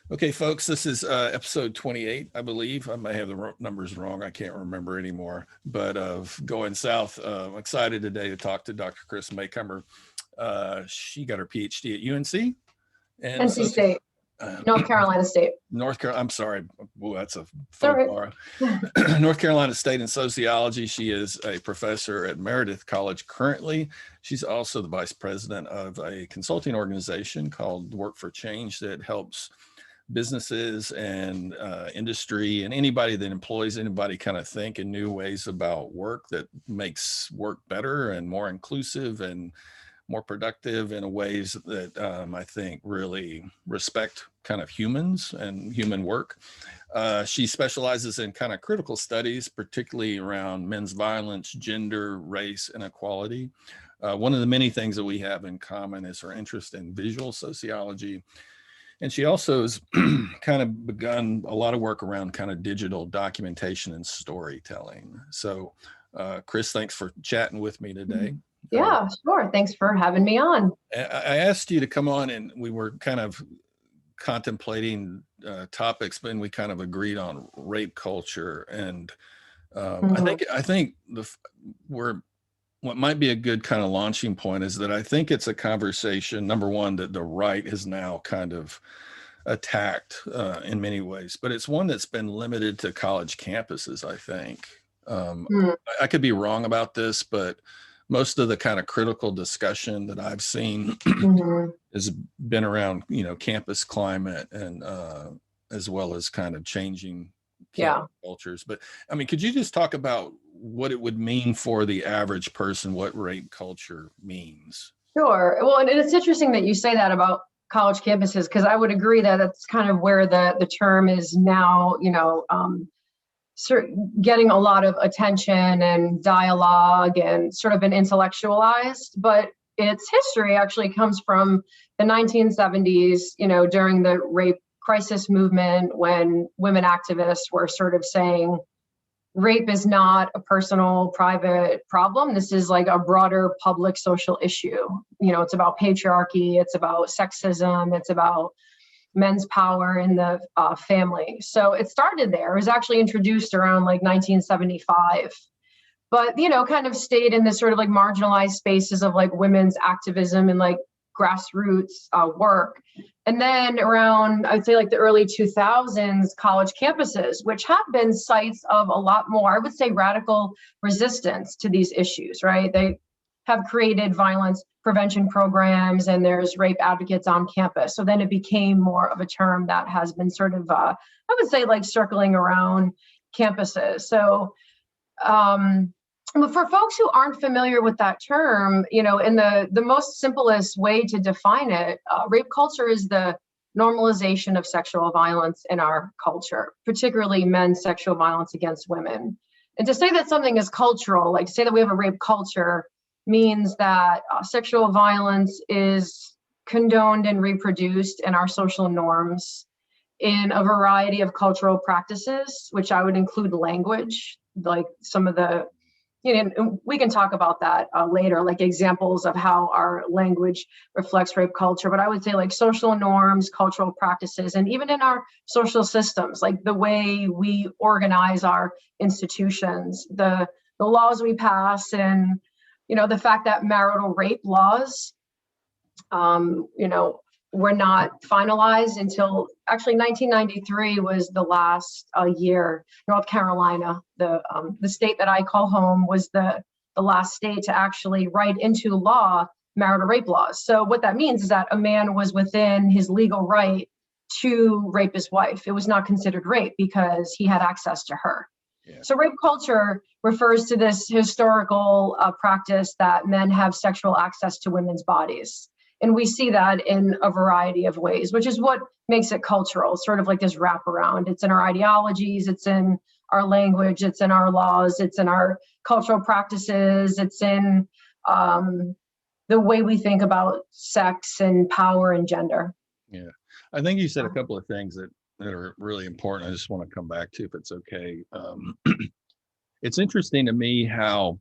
Okay, folks, this is episode 28, I believe. I may have the numbers wrong. I can't remember anymore. But of Going South, I'm excited today to talk to Dr. Kris Macomber. She got her PhD at UNC and NC State, North Carolina State. I'm sorry. Well, that's a Sorry. faux North Carolina State in sociology. She is a professor at Meredith College currently. She's also the vice president of a consulting organization called Work for Change that helps businesses and industry and anybody that employs anybody kind of think in new ways about work that makes work better and more inclusive and more productive in ways that I think really respect kind of humans and human work. She specializes in kind of critical studies, particularly around men's violence, gender, race, and equality. One of the many things that we have in common is her interest in visual sociology. And she also has kind of begun a lot of work around kind of digital documentation and storytelling. So, Kris, thanks for chatting with me today. Yeah, sure. Thanks for having me on. I asked you to come on, and we were kind of contemplating topics, but we kind of agreed on rape culture. And I think what might be a good kind of launching point is that I think it's a conversation, number one, that the right has now kind of attacked in many ways, but it's one that's been limited to college campuses, I think. I could be wrong about this, but most of the kind of critical discussion that I've seen has been around, campus climate and as well as kind of changing cultures. But I mean, could you just talk about what it would mean for the average person, what rape culture means? Sure. Well, and it's interesting that you say that about college campuses, because I would agree that that's kind of where the term is now, getting a lot of attention and dialogue and sort of been intellectualized. But its history actually comes from the 1970s, during the rape crisis movement, when women activists were sort of saying, rape is not a personal, private problem. This is like a broader public social issue. It's about patriarchy, it's about sexism, it's about men's power in the family. So it started there. It was actually introduced around like 1975, but, kind of stayed in this sort of like marginalized spaces of like women's activism and like grassroots work. And then around, I'd say like the early 2000s, college campuses, which have been sites of a lot more, I would say, radical resistance to these issues, right? They have created violence prevention programs and there's rape advocates on campus. So then it became more of a term that has been sort of, I would say, like circling around campuses. So for folks who aren't familiar with that term, in the most simplest way to define it, rape culture is the normalization of sexual violence in our culture, particularly men's sexual violence against women. And to say that something is cultural, like to say that we have a rape culture, means that sexual violence is condoned and reproduced in our social norms in a variety of cultural practices, which I would include language, like some of the, we can talk about that later, like examples of how our language reflects rape culture. But I would say like social norms, cultural practices, and even in our social systems, like the way we organize our institutions, the laws we pass, and the fact that marital rape laws, were not finalized until actually 1993 was the last year. North Carolina, the state that I call home, was the last state to actually write into law marital rape laws. So what that means is that a man was within his legal right to rape his wife. It was not considered rape because he had access to her. Yeah. So rape culture refers to this historical practice that men have sexual access to women's bodies. And we see that in a variety of ways, which is what makes it cultural, sort of like this wraparound. It's in our ideologies, it's in our language, it's in our laws, it's in our cultural practices, it's in the way we think about sex and power and gender. Yeah, I think you said a couple of things that are really important. I just want to come back to, if it's okay. It's interesting to me how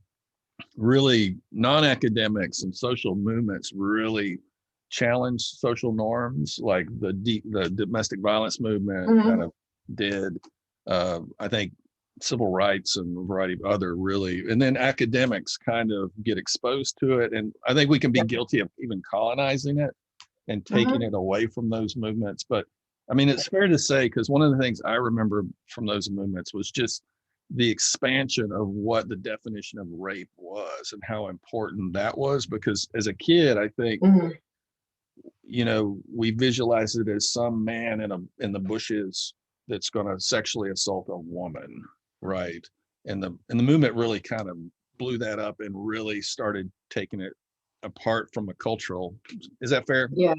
really non-academics and social movements really challenged social norms, like the domestic violence movement kind of did. I think civil rights and a variety of other really, and then academics kind of get exposed to it. And I think we can be guilty of even colonizing it and taking it away from those movements. But I mean, it's fair to say, because one of the things I remember from those movements was just the expansion of what the definition of rape was and how important that was. Because as a kid, I think, you know, we visualize it as some man in the bushes that's going to sexually assault a woman, right? And the movement really kind of blew that up and really started taking it apart from a cultural. Is that fair? Yeah.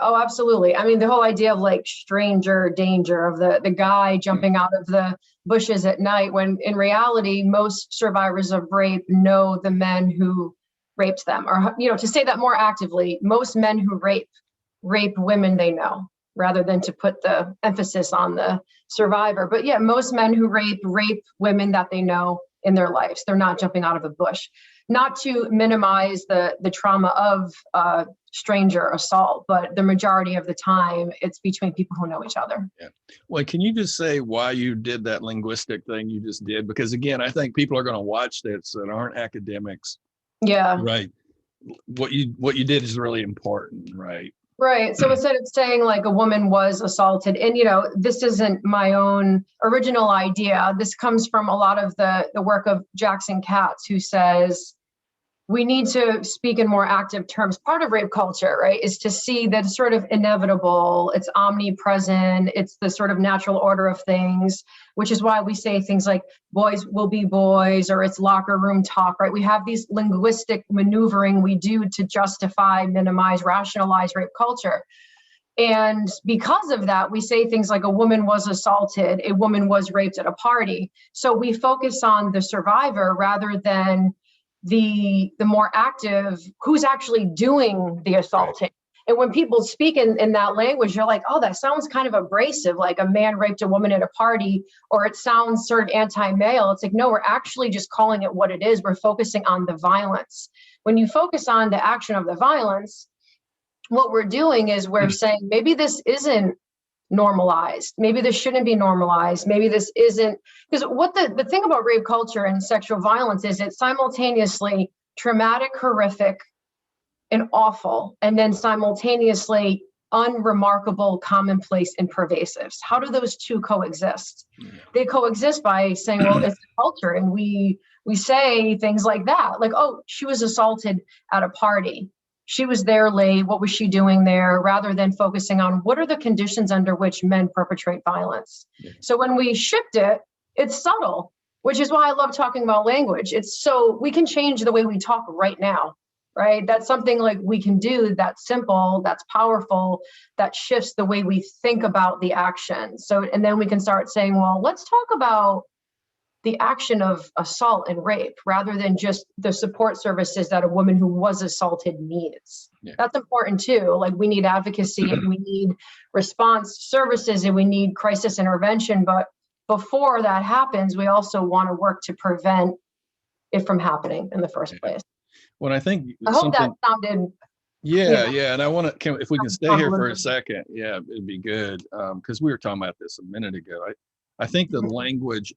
Oh, absolutely. I mean, the whole idea of like stranger danger, of the guy jumping out of the bushes at night, when in reality, most survivors of rape know the men who raped them. Or, you know, to say that more actively, most men who rape women they know, rather than to put the emphasis on the survivor. But yeah, most men who rape women that they know in their lives. They're not jumping out of a bush. Not to minimize the trauma of stranger assault, but the majority of the time it's between people who know each other. Yeah. Well, can you just say why you did that linguistic thing you just did? Because again, I think people are going to watch this that aren't academics. Yeah. Right. What you did is really important, right? Right. So instead of saying like a woman was assaulted, and you know, this isn't my own original idea. This comes from a lot of the work of Jackson Katz, who says we need to speak in more active terms. Part of rape culture, right, is to see that it's sort of inevitable, it's omnipresent, it's the sort of natural order of things, which is why we say things like boys will be boys, or it's locker room talk, right? We have these linguistic maneuvering we do to justify, minimize, rationalize rape culture. And because of that, we say things like a woman was assaulted, a woman was raped at a party. So we focus on the survivor rather than the more active, who's actually doing the assaulting. Right. And when people speak in that language, you're like, oh, that sounds kind of abrasive, like a man raped a woman at a party, or it sounds sort of anti-male. It's like, no, we're actually just calling it what it is. We're focusing on the violence. When you focus on the action of the violence, what we're doing is we're saying, maybe this isn't normalized. Maybe this shouldn't be normalized. Maybe this isn't, because what the thing about rape culture and sexual violence is it's simultaneously traumatic, horrific, and awful, and then simultaneously unremarkable, commonplace, and pervasive. How do those two coexist? They coexist by saying, well, it's a culture, and we say things like that, like, oh, she was assaulted at a party. She was there late. What was she doing there? Rather than focusing on what are the conditions under which men perpetrate violence. Yeah. So when we shift it, it's subtle, which is why I love talking about language. It's so we can change the way we talk right now, right? That's something like we can do that's simple, that's powerful, that shifts the way we think about the action. So, and then we can start saying, well, let's talk about the action of assault and rape rather than just the support services that a woman who was assaulted needs. Yeah. That's important too. Like we need advocacy and we need response services and we need crisis intervention. But before that happens, we also want to work to prevent it from happening in the first place. Well, I think I hope that sounded. Yeah. And I want to, if we can stay here for a second, yeah, it'd be good. Because we were talking about this a minute ago. I think the language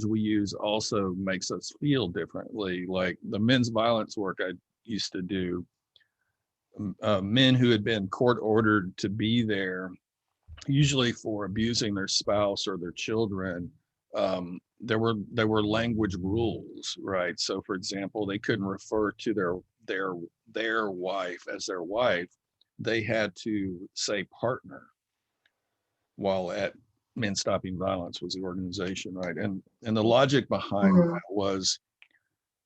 we use also makes us feel differently. Like the men's violence work I used to do, men who had been court ordered to be there, usually for abusing their spouse or their children, there were language rules, right? So for example, they couldn't refer to their wife as their wife. They had to say partner, while at Men Stopping Violence was the organization, right? And the logic behind that was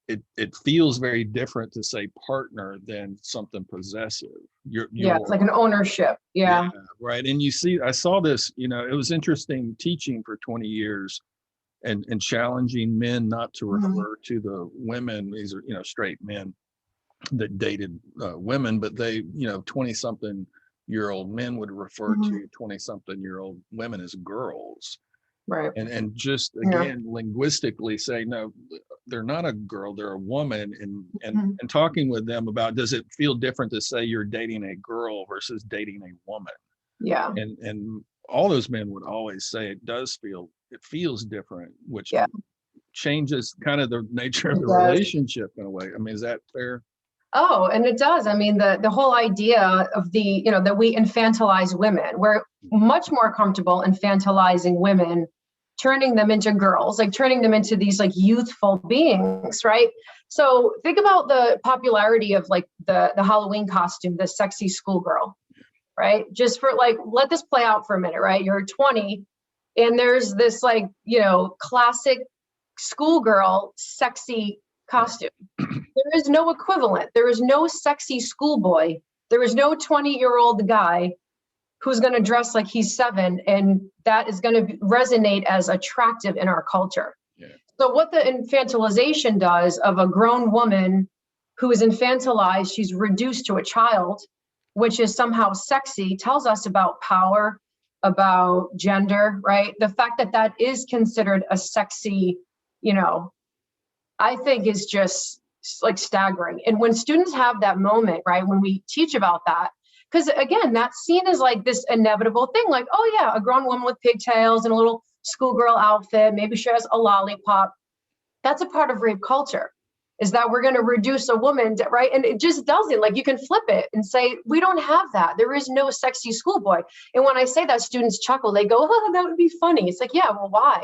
it feels very different to say partner than something possessive. It's like an ownership. Yeah, right. And you see, I saw this, you know, it was interesting teaching for 20 years and challenging men not to refer to the women. These are, you know, straight men that dated women, but they, you know, 20-something-year-old men would refer to 20-something-year-old women as girls. Right. And just again, linguistically say, no, they're not a girl, they're a woman, and Mhm. and talking with them about, does it feel different to say you're dating a girl versus dating a woman? Yeah. And all those men would always say it feels different, which Yeah. changes kind of the nature of It the does. relationship in a way. I mean, is that fair? Oh, and it does. I mean, the whole idea of that we infantilize women. We're much more comfortable infantilizing women, turning them into girls, like turning them into these like youthful beings, right? So think about the popularity of like the Halloween costume, the sexy schoolgirl, right? Just for like, let this play out for a minute, right? You're 20 and there's this like, classic schoolgirl sexy Right. costume. There is no equivalent. There is no sexy schoolboy. There is no 20-year-old guy who's going to dress like he's 7, and that is going to resonate as attractive in our culture. Yeah. So what the infantilization does of a grown woman who is infantilized, she's reduced to a child, which is somehow sexy, tells us about power, about gender, right? The fact that that is considered a sexy, you know, I think is just like staggering. And when students have that moment, right, when we teach about that, because again, that's seen as like this inevitable thing, like, oh yeah, a grown woman with pigtails and a little schoolgirl outfit, maybe she has a lollipop. That's a part of rape culture, is that we're going to reduce a woman to, right? And it just doesn't. Like, you can flip it and say, we don't have that. There is no sexy schoolboy. And when I say that, students chuckle. They go, oh, that would be funny. It's like, yeah, well, why?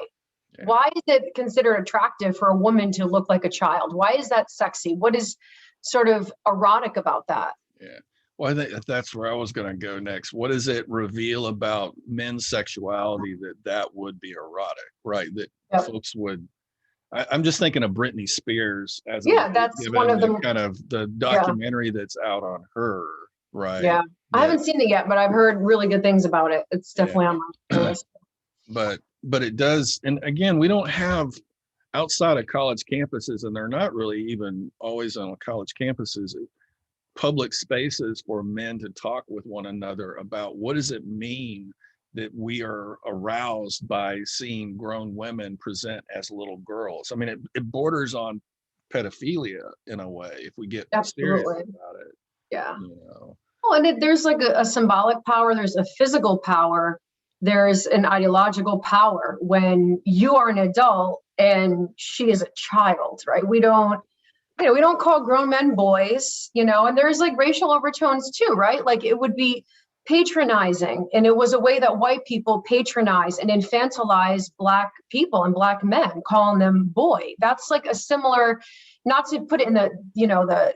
Yeah. Why is it considered attractive for a woman to look like a child? Why is that sexy? What is sort of erotic about that? Yeah. Well, I think that's where I was going to go next. What does it reveal about men's sexuality that would be erotic, right? That Yep. folks would. I'm just thinking of Britney Spears as a Yeah, that's one given of the the, kind of the yeah, documentary that's out on her, right? yeah. I That haven't seen it yet, but I've heard really good things about it. It's yeah. definitely on my list. But it does, and again, we don't have outside of college campuses, and they're not really even always on college campuses, public spaces for men to talk with one another about what does it mean that we are aroused by seeing grown women present as little girls. I mean, it borders on pedophilia in a way if we get serious Absolutely. about it, Yeah. you know. Well, and there's like a symbolic power, there's a physical power, there's an ideological power when you are an adult and she is a child, right? We don't call grown men boys, and there's like racial overtones too, right? Like it would be patronizing. And it was a way that white people patronize and infantilize Black people and Black men, calling them boy. That's like a similar, not to put it in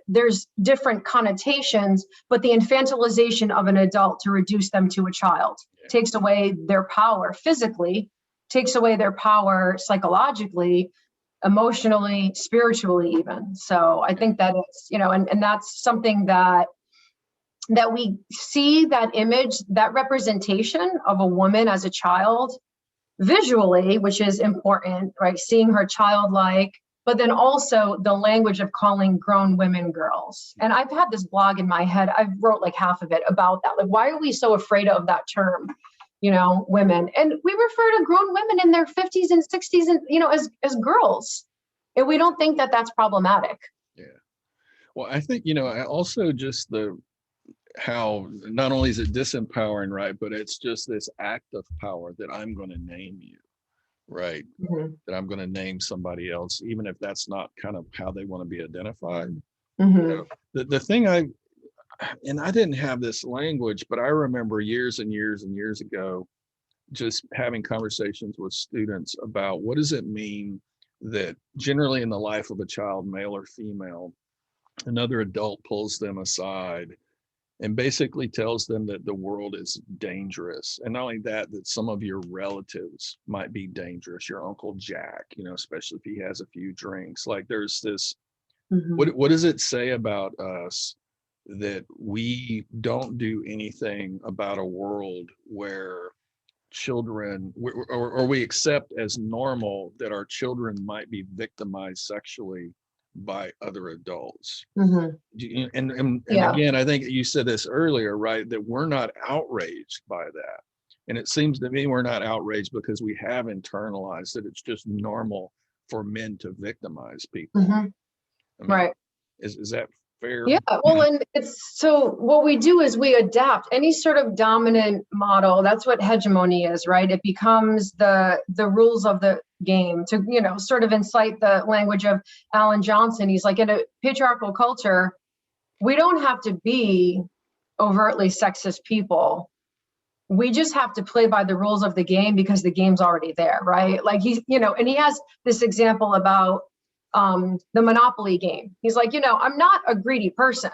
there's different connotations, but the infantilization of an adult to reduce them to a child takes away their power physically, takes away their power psychologically, emotionally, spiritually even. So I think that it's, and that's something that we see, that image, that representation of a woman as a child visually, which is important, right? Seeing her childlike, but then also the language of calling grown women girls. And I've had this blog in my head, I've wrote like half of it about that. Like, why are we so afraid of that term? Women. And we refer to grown women in their 50s and 60s and, as girls. And we don't think that that's problematic. Yeah. Well, I think, I also just how not only is it disempowering, right, but it's just this act of power that I'm going to name you, right? Mm-hmm. That I'm going to name somebody else, even if that's not kind of how they want to be identified. Mm-hmm. The thing and I didn't have this language, but I remember years and years and years ago, just having conversations with students about what does it mean that generally in the life of a child, male or female, another adult pulls them aside and basically tells them that the world is dangerous. And not only that, that some of your relatives might be dangerous, your Uncle Jack, especially if he has a few drinks. Like there's this, what does it say about us that we don't do anything about a world where children, or we accept as normal that our children might be victimized sexually by other adults. And again, I think you said this earlier, right, that we're not outraged by that. And it seems to me we're not outraged because we have internalized that it's just normal for men to victimize people. Mhm. I mean, Right. is that fair? Yeah, well, and it's so what we do is we adapt any sort of dominant model. That's what hegemony is, right? It becomes the rules of the game to, sort of incite the language of Alan Johnson. He's like, in a patriarchal culture, we don't have to be overtly sexist people. We just have to play by the rules of the game because the game's already there, right? Like and he has this example about the Monopoly game. He's like, I'm not a greedy person.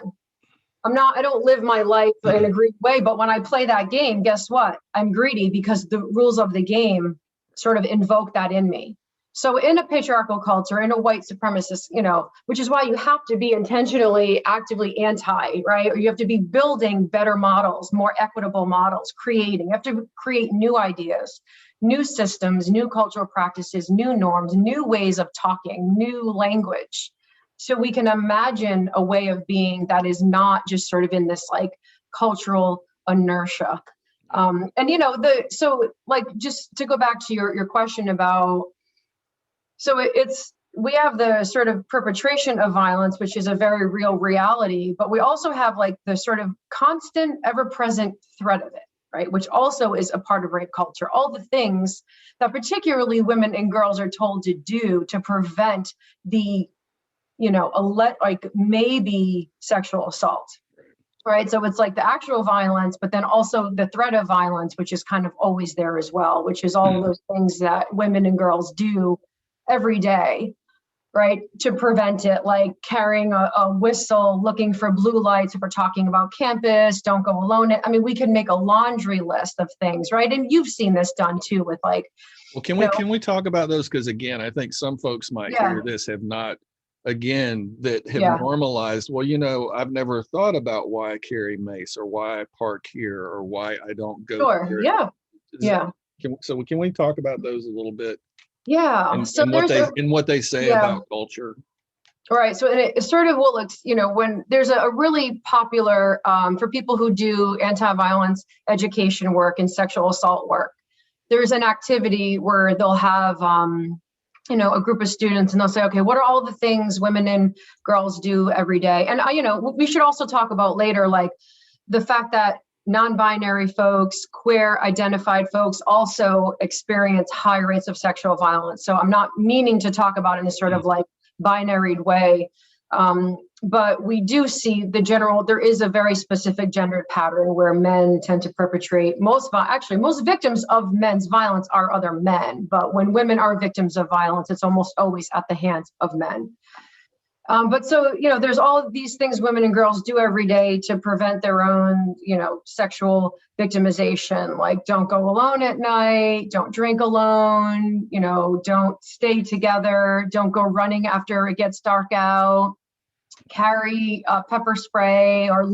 I don't live my life in a greedy way, but when I play that game, guess what? I'm greedy because the rules of the game sort of invoke that in me. So in a patriarchal culture, in a white supremacist, which is why you have to be intentionally, actively anti, right? Or you have to be building better models, more equitable models, you have to create new ideas, new systems, new cultural practices, new norms, new ways of talking, new language. So we can imagine a way of being that is not just sort of in this like cultural inertia. Just to go back to your question about, we have the sort of perpetration of violence, which is a very real reality, but we also have like the sort of constant, ever-present threat of it, right? Which also is a part of rape culture. All the things that particularly women and girls are told to do to prevent the, maybe sexual assault, right? So it's like the actual violence, but then also the threat of violence, which is kind of always there as well, which is all those things that women and girls do every day, right, to prevent it, like carrying a whistle, looking for blue lights if we're talking about campus, don't go alone. I mean, we could make a laundry list of things, right? And you've seen this done too with like, well, can we talk about those? Because again, I think some folks might hear this have not, again, that have normalized, well, I've never thought about why I carry mace or why I park here or why I don't go sure, here. Can we talk about those a little bit? Yeah. And what they say about culture. Right. So it sort of will, when there's a really popular, for people who do anti-violence education work and sexual assault work, there's an activity where they'll have, a group of students and they'll say, okay, what are all the things women and girls do every day? And, we should also talk about later, like the fact that non-binary folks, queer identified folks also experience high rates of sexual violence. So I'm not meaning to talk about it in a sort of like binary way, but we do see there is a very specific gendered pattern where men tend to perpetrate most victims of men's violence are other men, but when women are victims of violence, it's almost always at the hands of men. There's all of these things women and girls do every day to prevent their own, sexual victimization, like don't go alone at night, don't drink alone, don't stay together, don't go running after it gets dark out, carry pepper spray or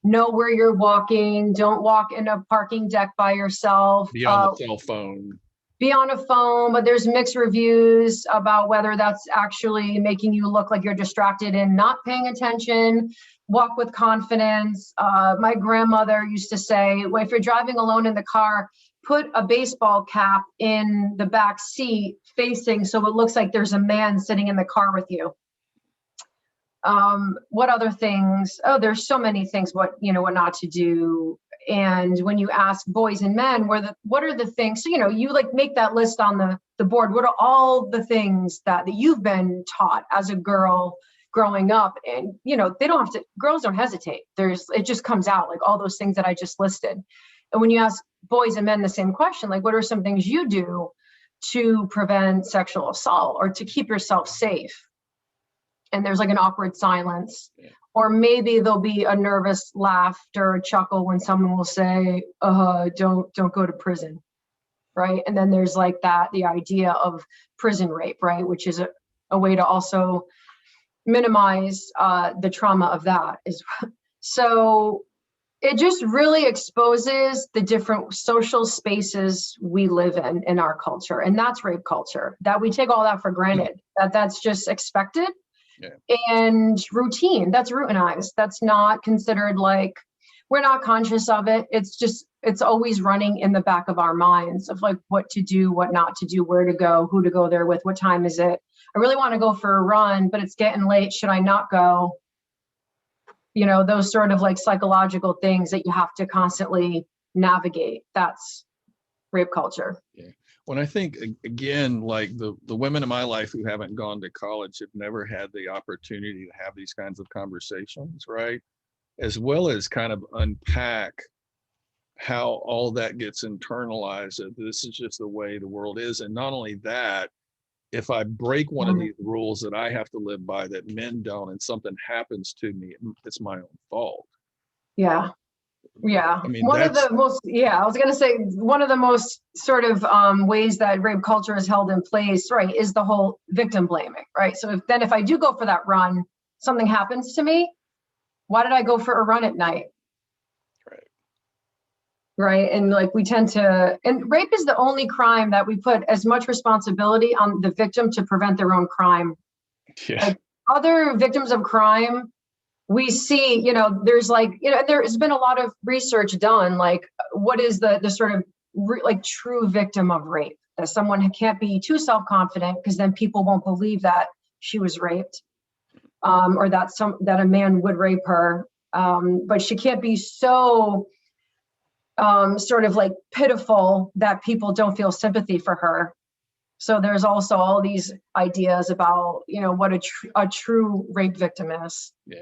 know where you're walking, don't walk in a parking deck by yourself. Be on the cell phone. Be on a phone, but there's mixed reviews about whether that's actually making you look like you're distracted and not paying attention. Walk with confidence. My grandmother used to say, well, if you're driving alone in the car, put a baseball cap in the back seat facing so it looks like there's a man sitting in the car with you. What other things? Oh, there's so many things what not to do. And when you ask boys and men, what are the things? So, you like make that list on the board. What are all the things that you've been taught as a girl growing up? And, girls don't hesitate. It just comes out like all those things that I just listed. And when you ask boys and men the same question, like, what are some things you do to prevent sexual assault or to keep yourself safe? And there's like an awkward silence. Yeah. Or maybe there'll be a nervous laugh or a chuckle when someone will say, don't go to prison, right? And then there's like the idea of prison rape, right? Which is a way to also minimize the trauma of that. So it just really exposes the different social spaces we live in our culture. And that's rape culture, that we take all that for granted, that's just expected. Yeah. And routine, that's routinized. That's not considered like, we're not conscious of it. It's always running in the back of our minds of like what to do, what not to do, where to go, who to go there with, what time is it? I really want to go for a run, but it's getting late. Should I not go? You know, those sort of like psychological things that you have to constantly navigate. That's rape culture. Yeah. When I think again, like the women in my life who haven't gone to college have never had the opportunity to have these kinds of conversations, right? As well as kind of unpack how all that gets internalized, that this is just the way the world is. And not only that, if I break one of these rules that I have to live by that men don't, and something happens to me, it's my own fault. Yeah. Yeah. I mean, One of the most, I was going to say one of the most sort of ways that rape culture is held in place, right, is the whole victim blaming, right? So if I do go for that run, something happens to me, why did I go for a run at night? Right. And like we tend to, and rape is the only crime that we put as much responsibility on the victim to prevent their own crime. Yeah. Like other victims of crime, we see, you know, there's like, you know, there's been a lot of research done, like what is the sort of like true victim of rape? That someone can't be too self-confident because then people won't believe that she was raped, or that a man would rape her. But she can't be so sort of like pitiful that people don't feel sympathy for her. So there's also all these ideas about, you know, what a true rape victim is. Yeah.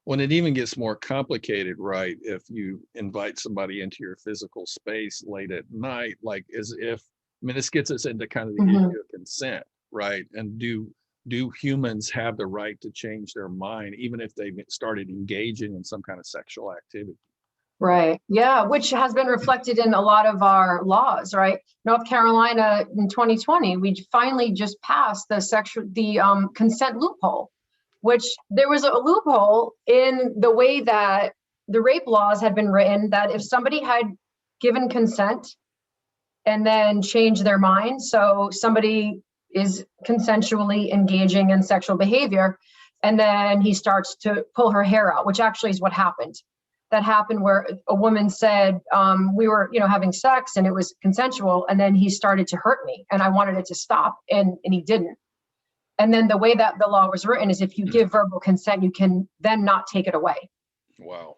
When it even gets more complicated, right? If you invite somebody into your physical space late at night, like as if, I mean, this gets us into kind of the issue of consent, right? And do humans have the right to change their mind, even if they've started engaging in some kind of sexual activity? Right. Yeah, which has been reflected in a lot of our laws, right? North Carolina in 2020, we finally just passed the consent loophole, which there was a loophole in the way that the rape laws had been written, that if somebody had given consent and then changed their mind, so somebody is consensually engaging in sexual behavior, and then he starts to pull her hair out, which actually is what happened. That happened where a woman said, we were, you know, having sex and it was consensual, and then he started to hurt me and I wanted it to stop, and he didn't. And then the way that the law was written is if you give verbal consent, you can then not take it away. Wow.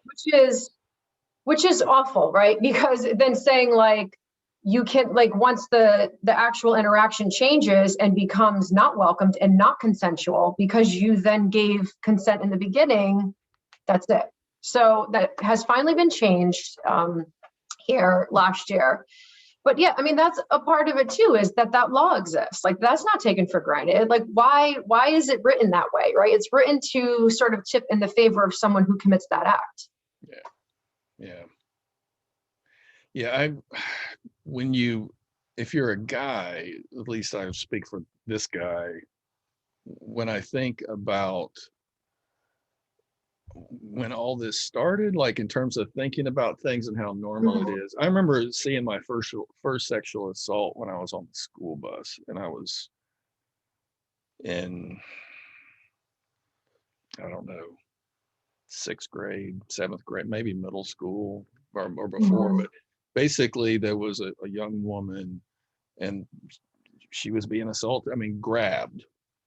Which is awful, right? Because then saying like, you can, like, once the actual interaction changes and becomes not welcomed and not consensual because you then gave consent in the beginning, that's it. So that has finally been changed here last year. But yeah, I mean, that's a part of it too, is that law exists. Like that's not taken for granted. Like why is it written that way, right? It's written to sort of tip in the favor of someone who commits that act. Yeah. If you're a guy, at least I speak for this guy, when I think about when all this started, like in terms of thinking about things and how normal it is. I remember seeing my first sexual assault when I was on the school bus, and I was in, I don't know, 6th grade, 7th grade, maybe middle school or before. But basically there was a young woman and she was being assaulted, I mean, grabbed,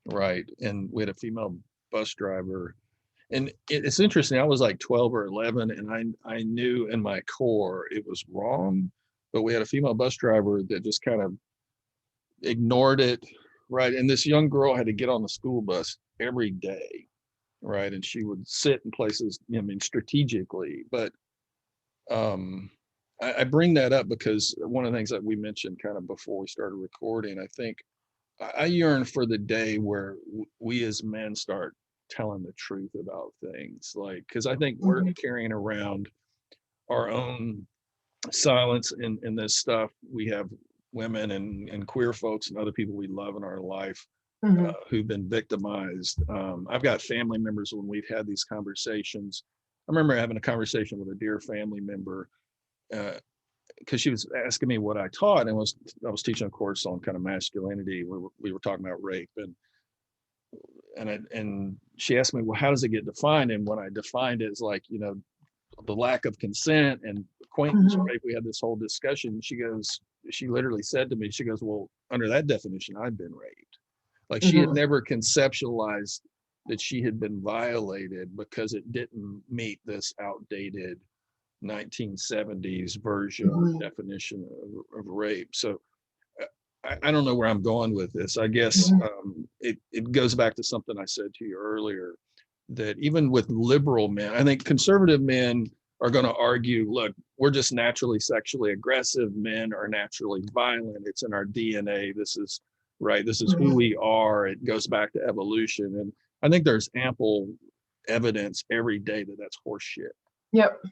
right? And we had a female bus driver. And it's interesting, I was like 12 or 11, and I knew in my core it was wrong, but we had a female bus driver that just kind of ignored it, right? And this young girl had to get on the school bus every day, right? And she would sit in places, I mean, strategically. But I bring that up because one of the things that we mentioned kind of before we started recording, I think I yearn for the day where we as men start telling the truth about things, like, because I think we're carrying around our own silence in this stuff. We have women and queer folks and other people we love in our life who've been victimized. I've got family members when we've had these conversations. I remember having a conversation with a dear family member because she was asking me what I taught, and I was teaching a course on kind of masculinity. We were talking about rape, and she asked me, well, how does it get defined? And when I defined it as like, you know, the lack of consent and acquaintance rape, we had this whole discussion. She literally said to me, she goes, well, under that definition, I've been raped. Like she had never conceptualized that she had been violated because it didn't meet this outdated 1970s version or definition of rape. So I don't know where I'm going with this. I guess it goes back to something I said to you earlier, that even with liberal men, I think conservative men are going to argue, look, we're just naturally sexually aggressive. Men are naturally violent. It's in our DNA. This is right. This is who we are. It goes back to evolution. And I think there's ample evidence every day that that's horseshit. Yep.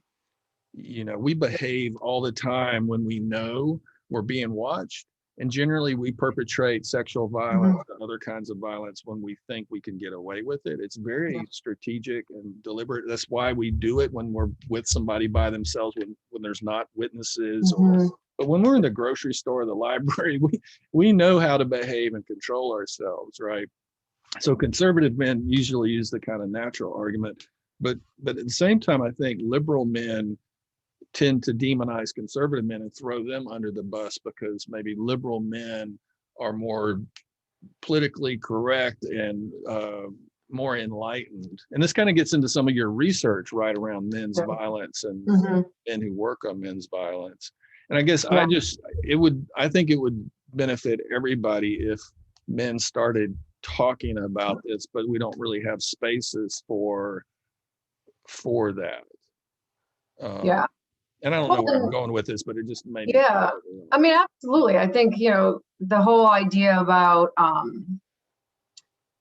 You know, we behave all the time when we know we're being watched. And generally we perpetrate sexual violence and other kinds of violence when we think we can get away with it. It's very strategic and deliberate. That's why we do it when we're with somebody by themselves, when there's not witnesses. But when we're in the grocery store, the library, we know how to behave and control ourselves, right? So conservative men usually use the kind of natural argument. But at the same time, I think liberal men tend to demonize conservative men and throw them under the bus because maybe liberal men are more politically correct and more enlightened. And this kind of gets into some of your research right around men's violence and men who work on men's violence. And I guess I think it would benefit everybody if men started talking about this, but we don't really have spaces for that. And I don't know where I'm going with this, but it just made me. Yeah, I mean, absolutely. I think, the whole idea about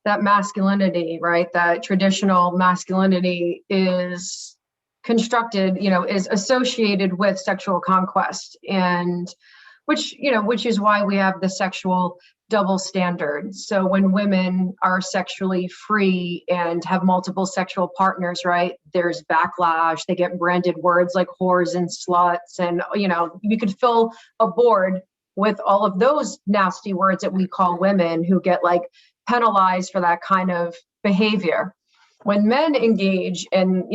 that masculinity, right? That traditional masculinity is constructed, is associated with sexual conquest, and which is why we have the sexual double standard. So when women are sexually free and have multiple sexual partners, right, there's backlash. They get branded words like whores and sluts. And, you could fill a board with all of those nasty words that we call women who get like penalized for that kind of behavior. When men engage and,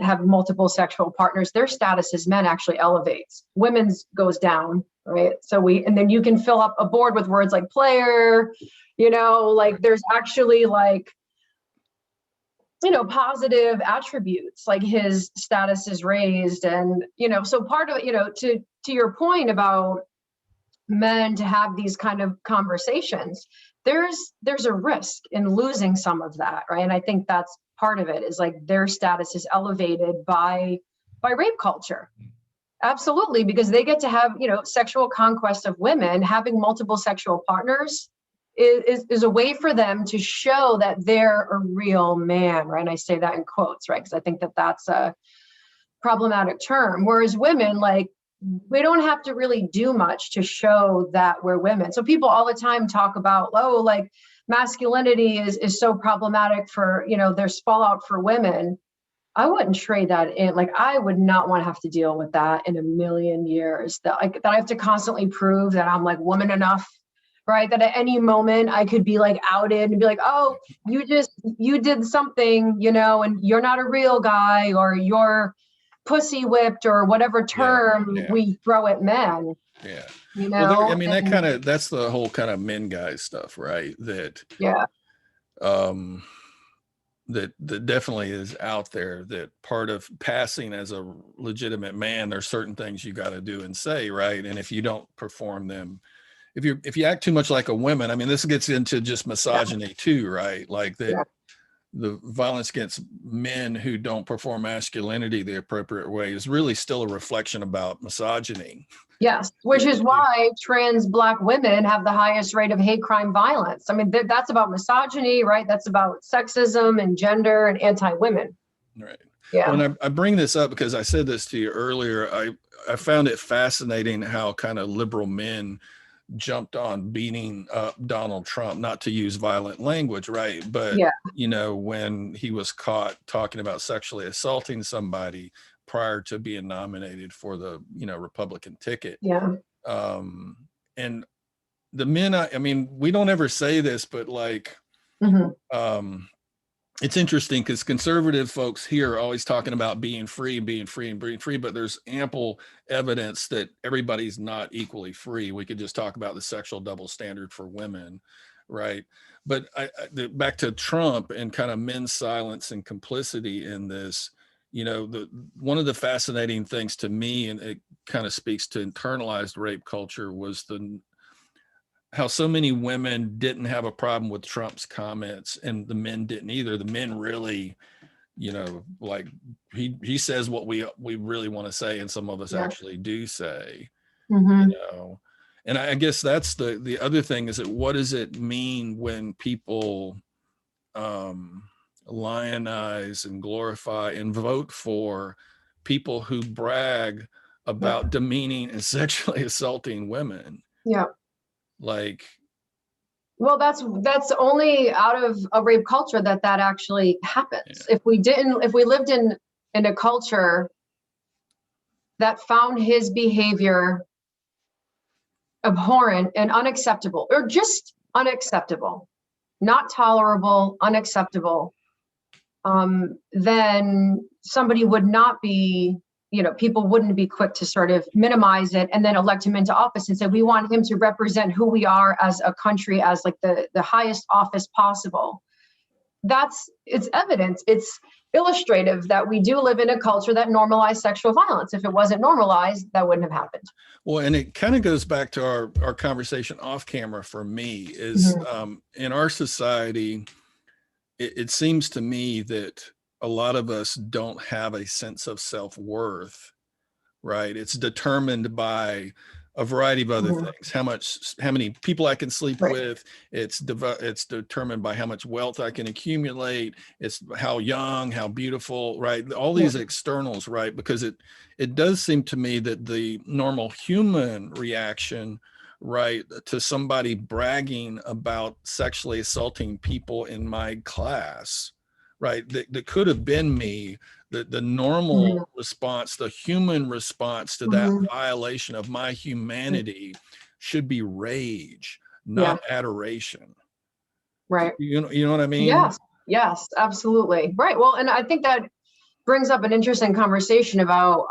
have multiple sexual partners, their status as men actually elevates. Women's goes down, right? And then you can fill up a board with words like player, like there's actually like, positive attributes, like his status is raised. And, so part of it, to your point about men to have these kind of conversations, there's a risk in losing some of that, right? And I think that's part of it, is like their status is elevated by rape culture. Absolutely, because they get to have, sexual conquest of women. Having multiple sexual partners is a way for them to show that they're a real man, right? And I say that in quotes, right? Because I think that that's a problematic term. Whereas women, like, we don't have to really do much to show that we're women. So people all the time talk about, like masculinity is so problematic for, there's fallout for women. I wouldn't trade that in. Like, I would not want to have to deal with that in a million years, that I have to constantly prove that I'm like woman enough, right? That at any moment I could be like outed and be like, oh, you did something, and you're not a real guy, or you're pussy whipped, or whatever term we throw at men. Yeah. Well, that's the whole kind of men guys stuff, right? That that definitely is out there, that part of passing as a legitimate man, there's certain things you got to do and say, right? And if you don't perform them, if you act too much like a woman, I mean, this gets into just misogyny too, right? Like that. The violence against men who don't perform masculinity the appropriate way is really still a reflection about misogyny. Yes, which is why trans Black women have the highest rate of hate crime violence. I mean, that's about misogyny, right? That's about sexism and gender and anti-women. Right. Yeah. Well, and I bring this up because I said this to you earlier. I found it fascinating how kind of liberal men jumped on beating up Donald Trump, not to use violent language, right? But, when he was caught talking about sexually assaulting somebody prior to being nominated for the, Republican ticket. Yeah. And the men, I mean, we don't ever say this, but like, it's interesting because conservative folks here are always talking about being free, but there's ample evidence that everybody's not equally free. We could just talk about the sexual double standard for women, right? But back to Trump and kind of men's silence and complicity in this, you know, one of the fascinating things to me, and it kind of speaks to internalized rape culture, was how so many women didn't have a problem with Trump's comments, and the men didn't either. The men really, you know, like he says what we really want to say, and some of us actually do say, you know. And I guess that's the other thing, is that what does it mean when people lionize and glorify and vote for people who brag about demeaning and sexually assaulting women? Yeah. Like, well, that's only out of a rape culture that actually happens. If we lived in a culture that found his behavior abhorrent and unacceptable, or just unacceptable, not tolerable, unacceptable, then somebody would not be, you know, people wouldn't be quick to sort of minimize it and then elect him into office and say, we want him to represent who we are as a country, as like the highest office possible. It's evidence. It's illustrative that we do live in a culture that normalized sexual violence. If it wasn't normalized, that wouldn't have happened. Well, and it kind of goes back to our conversation off camera for me, is in our society, it seems to me that a lot of us don't have a sense of self-worth, right? It's determined by a variety of other things. How many people I can sleep with. It's determined by how much wealth I can accumulate. It's how young, how beautiful, right? All these externals, right? Because it does seem to me that the normal human reaction, right, to somebody bragging about sexually assaulting people in my class, right, that could have been me, the normal response, the human response to that violation of my humanity should be rage, not adoration. Right. You know what I mean? Yes, absolutely. Right. Well, and I think that brings up an interesting conversation about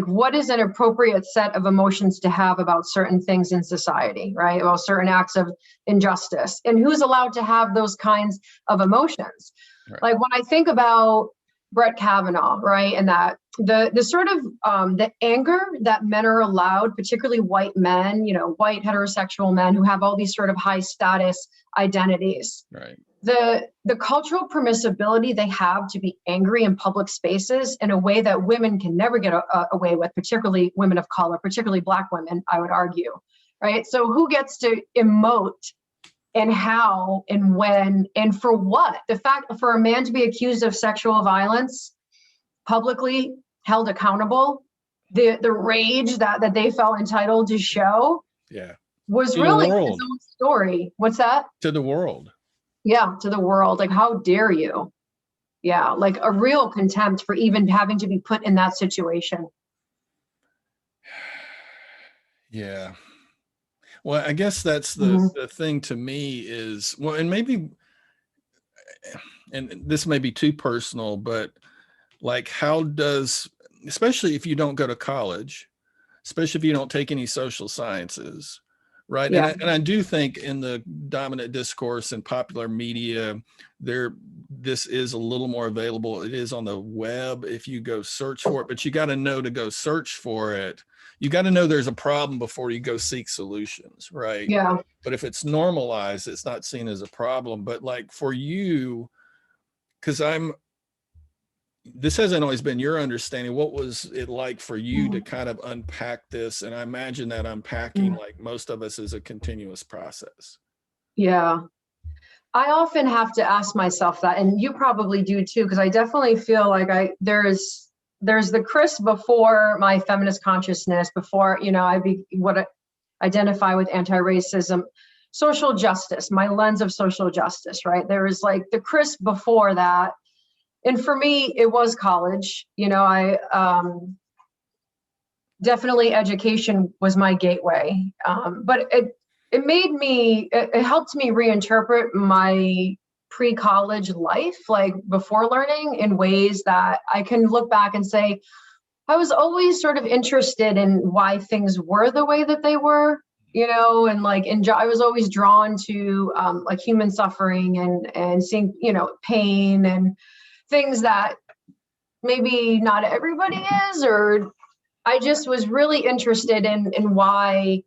what is an appropriate set of emotions to have about certain things in society, right? About certain acts of injustice, and who's allowed to have those kinds of emotions. Right. Like when I think about Brett Kavanaugh, right, and that the sort of the anger that men are allowed, particularly white men, you know, white heterosexual men who have all these sort of high status identities, right? The cultural permissibility they have to be angry in public spaces in a way that women can never get away with, particularly women of color, particularly Black women, I would argue, right? So who gets to emote, and how, and when, and for what? The fact for a man to be accused of sexual violence, publicly held accountable, the rage that they felt entitled to show, was really his own story. What's that? To the world. Yeah, to the world. Like, how dare you? Yeah, like a real contempt for even having to be put in that situation. Yeah. Well, I guess that's the thing to me is, well, and maybe, and this may be too personal, but like, how does, especially if you don't go to college, especially if you don't take any social sciences, right? Yeah. And I do think in the dominant discourse and popular media, this is a little more available. It is on the web if you go search for it, but you got to know to go search for it. You got to know there's a problem before you go seek solutions, right? Yeah. But if it's normalized, it's not seen as a problem. But like for you, because this hasn't always been your understanding. What was it like for you to kind of unpack this? And I imagine that unpacking, like most of us, is a continuous process. Yeah. I often have to ask myself that, and you probably do too, because I definitely feel like there's the Kris before my feminist consciousness, before, you know, I identify with anti-racism, social justice, my lens of social justice, right? There is like the Kris before that. And for me, it was college. You know, I definitely education was my gateway. But it helped me reinterpret my pre-college life, like before learning, in ways that I can look back and say, I was always sort of interested in why things were the way that they were, and like I was always drawn to like human suffering and seeing, pain and things that maybe not everybody is, or I just was really interested in why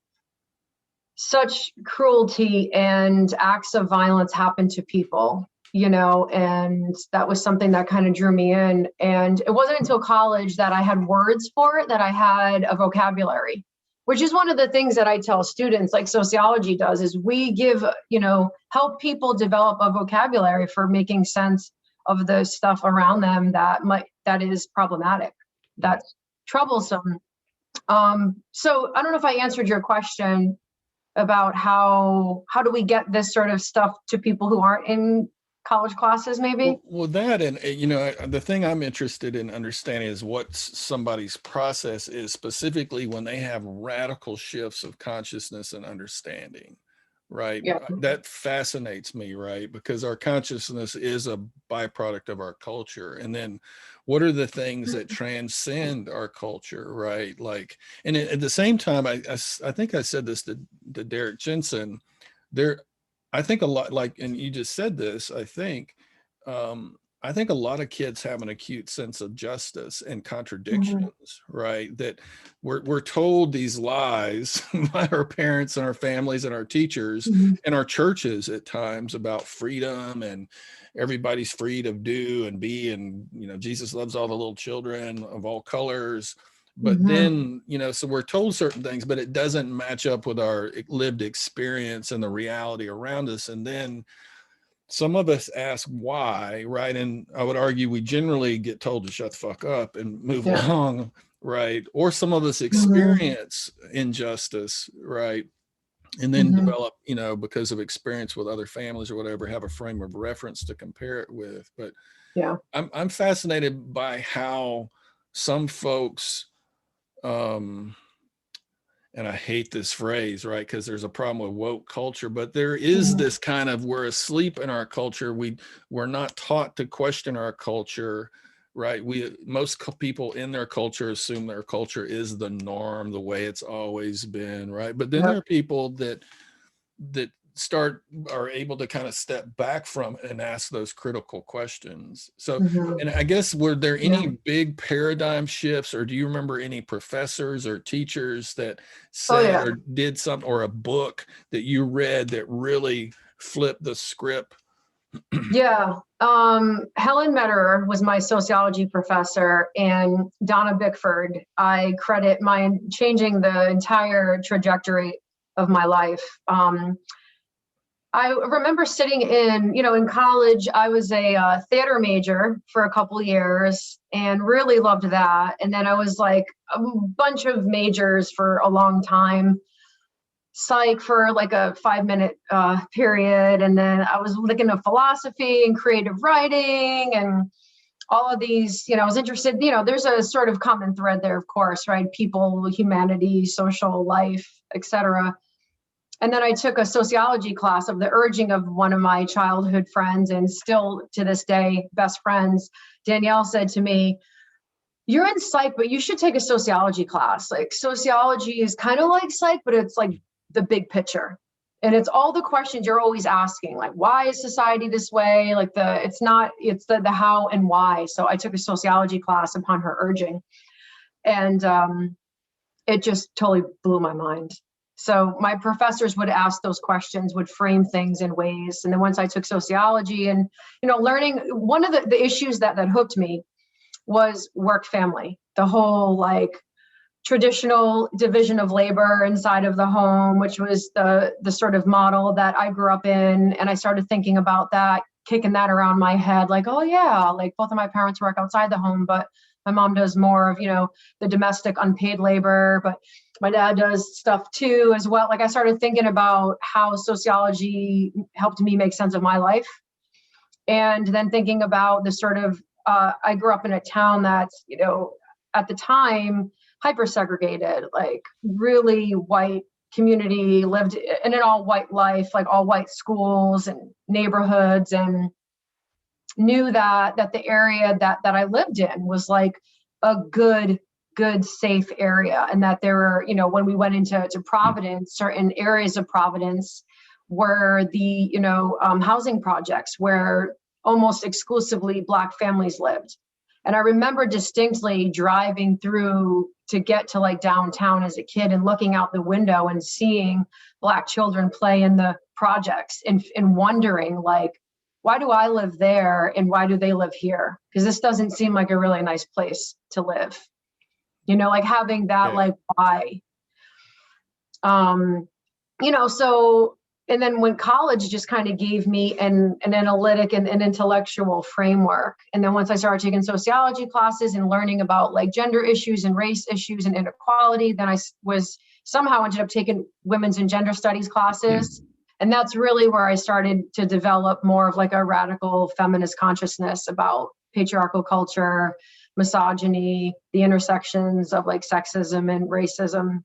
such cruelty and acts of violence happen to people, and that was something that kind of drew me in. And it wasn't until college that I had words for it, that I had a vocabulary, which is one of the things that I tell students, like sociology does, is we give, help people develop a vocabulary for making sense of the stuff around them that is problematic, that's troublesome. So I don't know if I answered your question about how do we get this sort of stuff to people who aren't in college classes, maybe. Well, that, and the thing I'm interested in understanding is what somebody's process is, specifically when they have radical shifts of consciousness and understanding, right? Yeah. That fascinates me, right? Because our consciousness is a byproduct of our culture. And then what are the things that transcend our culture, right? Like, and at the same time, I think I said this to Derek Jensen, I think a lot, like, and you just said this, I think a lot of kids have an acute sense of justice and contradictions, right? That we're told these lies by our parents and our families and our teachers and our churches at times about freedom, and everybody's free to do and be, and Jesus loves all the little children of all colors. But then, so we're told certain things, but it doesn't match up with our lived experience and the reality around us. And then some of us ask why, right? And I would argue we generally get told to shut the fuck up and move along, right? Or some of us experience injustice, right? And then develop, because of experience with other families or whatever, have a frame of reference to compare it with. But yeah, I'm fascinated by how some folks, and I hate this phrase, right? Because there's a problem with woke culture, but there is this kind of, we're asleep in our culture. We're not taught to question our culture, right? Most people in their culture assume their culture is the norm, the way it's always been, right? But then there are people that are able to kind of step back from it and ask those critical questions. So, and I guess, were there any big paradigm shifts, or do you remember any professors or teachers that said or did something, or a book that you read that really flipped the script? Yeah. Helen Metterer was my sociology professor, and Donna Bickford, I credit changing the entire trajectory of my life. I remember sitting in college, I was a theater major for a couple of years and really loved that. And then I was like a bunch of majors for a long time, psych for like a 5-minute period. And then I was looking at philosophy and creative writing and all of these, I was interested, there's a sort of common thread there, of course, right? People, humanity, social life, etc. And then I took a sociology class of the urging of one of my childhood friends, and still to this day, best friends. Danielle said to me, "You're in psych, but you should take a sociology class. Like, sociology is kind of like psych, but it's like the big picture. And it's all the questions you're always asking, like, why is society this way? Like it's the how and why." So I took a sociology class upon her urging, and it just totally blew my mind. So my professors would ask those questions, would frame things in ways. And then once I took sociology and, learning, one of the issues that hooked me was work family, the whole like traditional division of labor inside of the home, which was the sort of model that I grew up in. And I started thinking about that, kicking that around my head, like, oh yeah, like both of my parents work outside the home, but my mom does more of, the domestic unpaid labor, but my dad does stuff too as well. Like, I started thinking about how sociology helped me make sense of my life. And then thinking about the sort of, I grew up in a town that's, at the time, hyper segregated, like really white community, lived in an all white life, like all white schools and neighborhoods, and knew that the area that I lived in was like a good good, safe area. And that there were, you know, when we went into Providence, certain areas of Providence were the, you know, housing projects where almost exclusively Black families lived. And I remember distinctly driving through to get to like downtown as a kid and looking out the window and seeing Black children play in the projects and wondering, like, why do I live there and why do they live here? Because this doesn't seem like a really nice place to live. You know, like having that, like, why? You know, so, and then when college just kind of gave me an analytic and an intellectual framework. And then once I started taking sociology classes and learning about like gender issues and race issues and inequality, then I was somehow ended up taking women's and gender studies classes. And that's really where I started to develop more of like a radical feminist consciousness about patriarchal culture, misogyny, the intersections of like sexism and racism.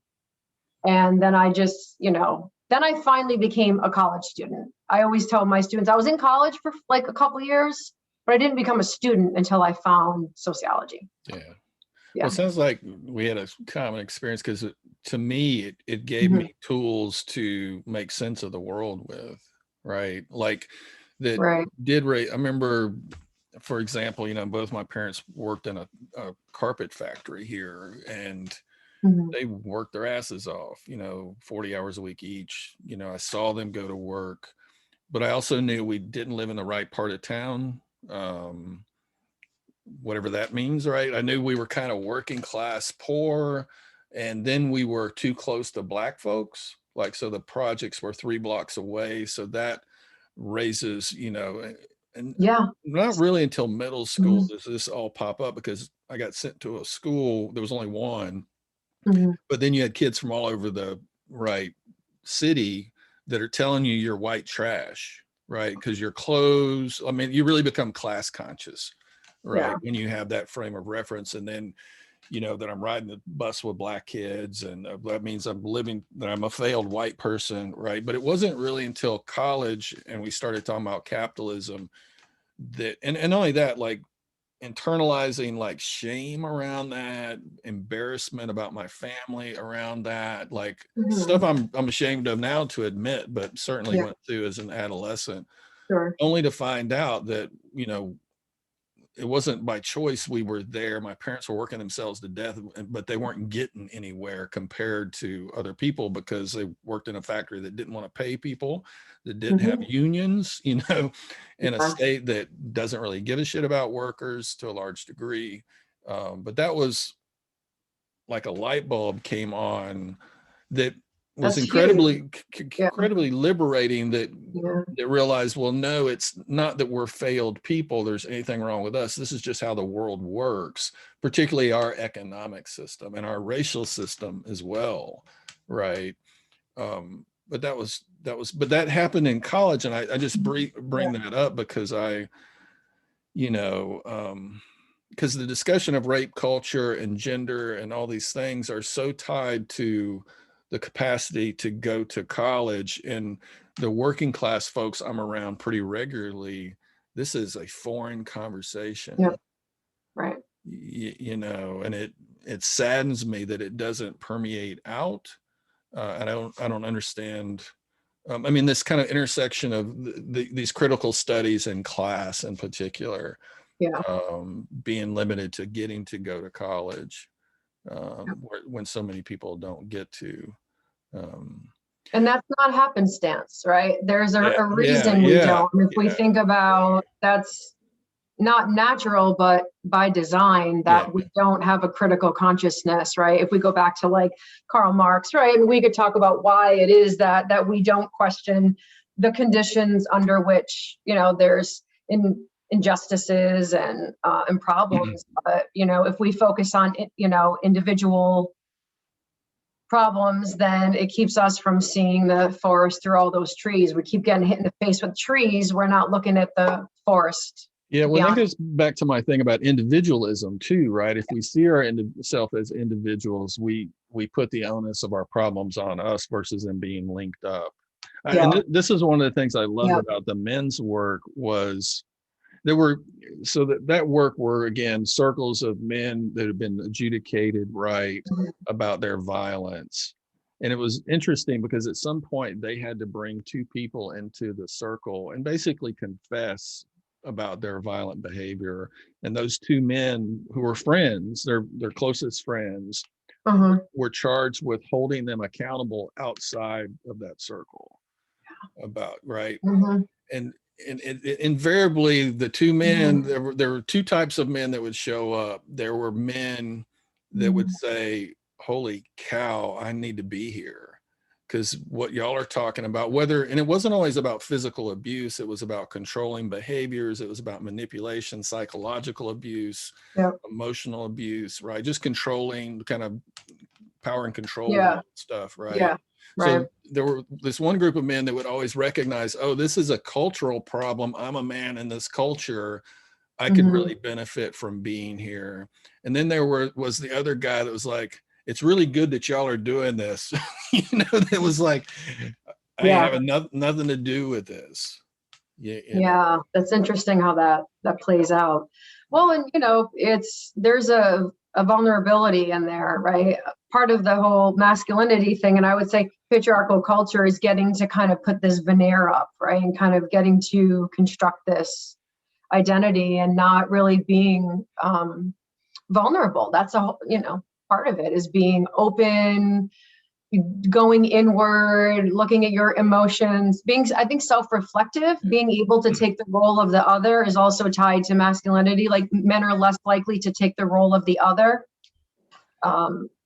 And then I just, you know, then I finally became a college student. I always tell my students I was in college for like a couple of years, but I didn't become a student until I found sociology. Yeah. Well, it sounds like we had a common experience because to me, it gave me tools to make sense of the world with, right? Like that I remember, for example, you know, both my parents worked in a carpet factory here, and they worked their asses off, you know, 40 hours a week each. You know, I saw them go to work, but I also knew we didn't live in the right part of town. Whatever that means, right? I knew we were kind of working class poor, and then we were too close to Black folks. Like, so the projects were 3 blocks away. So that raises, you know, and not really until middle school does this all pop up, because I got sent to a school, there was only one, but then you had kids from all over the city that are telling you you're white trash, right? Because your clothes, I mean, you really become class conscious, right? When you have that frame of reference. And then, you know, that I'm riding the bus with Black kids, and that means that I'm a failed white person, right? But it wasn't really until college and we started talking about capitalism that, and not only that, like internalizing like shame around that, embarrassment about my family around that, like stuff I'm ashamed of now to admit, but certainly went through as an adolescent, only to find out that, you know, it wasn't by choice we were there. My parents were working themselves to death, but they weren't getting anywhere compared to other people because they worked in a factory that didn't want to pay people, that didn't have unions, you know, in a state that doesn't really give a shit about workers to a large degree. But that was like a light bulb came on that was incredibly liberating, that realized, well, no, it's not that we're failed people, there's anything wrong with us. This is just how the world works, particularly our economic system and our racial system as well, right? But that happened in college, and I just bring that up because you know, because the discussion of rape culture and gender and all these things are so tied to the capacity to go to college, and the working class folks I'm around pretty regularly, this is a foreign conversation. You know, and it saddens me that it doesn't permeate out. And I don't understand. I mean, this kind of intersection of these critical studies in class in particular, being limited to getting to go to college. When so many people don't get to. And that's not happenstance, right? There's a reason we don't. If we think about, that's not natural, but by design, that we don't have a critical consciousness, right? If we go back to like Karl Marx, right? And we could talk about why it is that we don't question the conditions under which, you know, there's injustices and problems. But, you know, if we focus on, you know, individual problems, then it keeps us from seeing the forest through all those trees. We keep getting hit in the face with trees. We're not looking at the forest. Yeah, well, that goes back to my thing about individualism too, right? If we see our self as individuals, we put the onus of our problems on us versus them being linked up. And this is one of the things I love about the men's work was, there were, so that work were, again, circles of men that had been adjudicated right Mhm. about their violence. And it was interesting because at some point they had to bring two people into the circle and basically confess about their violent behavior. And those two men who were friends, their closest friends, Mhm. were charged with holding them accountable outside of that circle about, right? Mhm. And invariably the two men, Mhm. there were two types of men that would show up. There were men that would Mhm. say, holy cow, I need to be here, because what y'all are talking about, whether, and it wasn't always about physical abuse, it was about controlling behaviors, it was about manipulation, psychological abuse, Yep. emotional abuse, right? Just controlling, kind of power and control Yeah. stuff, right? Yeah. Right. So there were this one group of men that would always recognize, oh, this is a cultural problem. I'm a man in this culture. I could Mhm. really benefit from being here. And then was the other guy that was like, it's really good that y'all are doing this. That was like, I Yeah. have nothing to do with this. Yeah. That's interesting how that plays out. Well, and there's a vulnerability in there, right? Part of the whole masculinity thing, and I would say patriarchal culture is getting to kind of put this veneer up, right? And kind of getting to construct this identity and not really being vulnerable. That's part of it is being open, going inward, looking at your emotions, being, I think, self-reflective, being able to take the role of the other is also tied to masculinity. Like men are less likely to take the role of the other.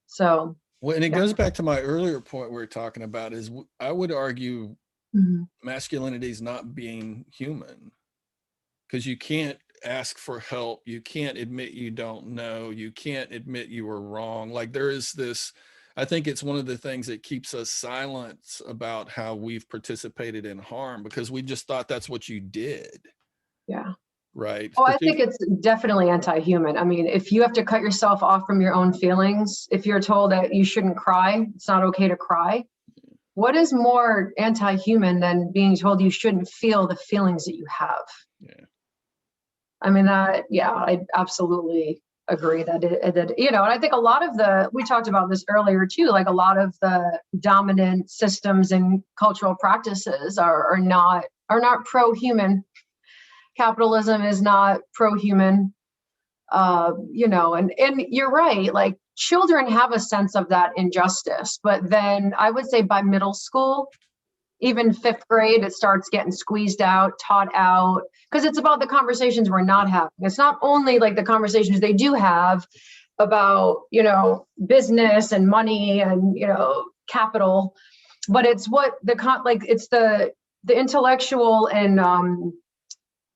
So Well, and it yeah. goes back to my earlier point we were talking about is, I would argue Mhm. masculinity is not being human, because you can't ask for help, you can't admit you don't know, you can't admit you were wrong. Like, there is this, I think it's one of the things that keeps us silent about how we've participated in harm, because we just thought that's what you did, Yeah. right? Oh, I think it's definitely anti-human. I mean, if you have to cut yourself off from your own feelings, if you're told that you shouldn't cry, it's not okay to cry. What is more anti-human than being told you shouldn't feel the feelings that you have? Yeah. I mean, I absolutely agree that and I think a lot of we talked about this earlier too, like a lot of the dominant systems and cultural practices are not pro-human. Capitalism is not pro-human, and you're right, like children have a sense of that injustice, but then I would say by middle school, even fifth grade, it starts getting squeezed out, taught out, because it's about the conversations we're not having. It's not only like the conversations they do have about, business and money and, capital, but it's what it's the intellectual and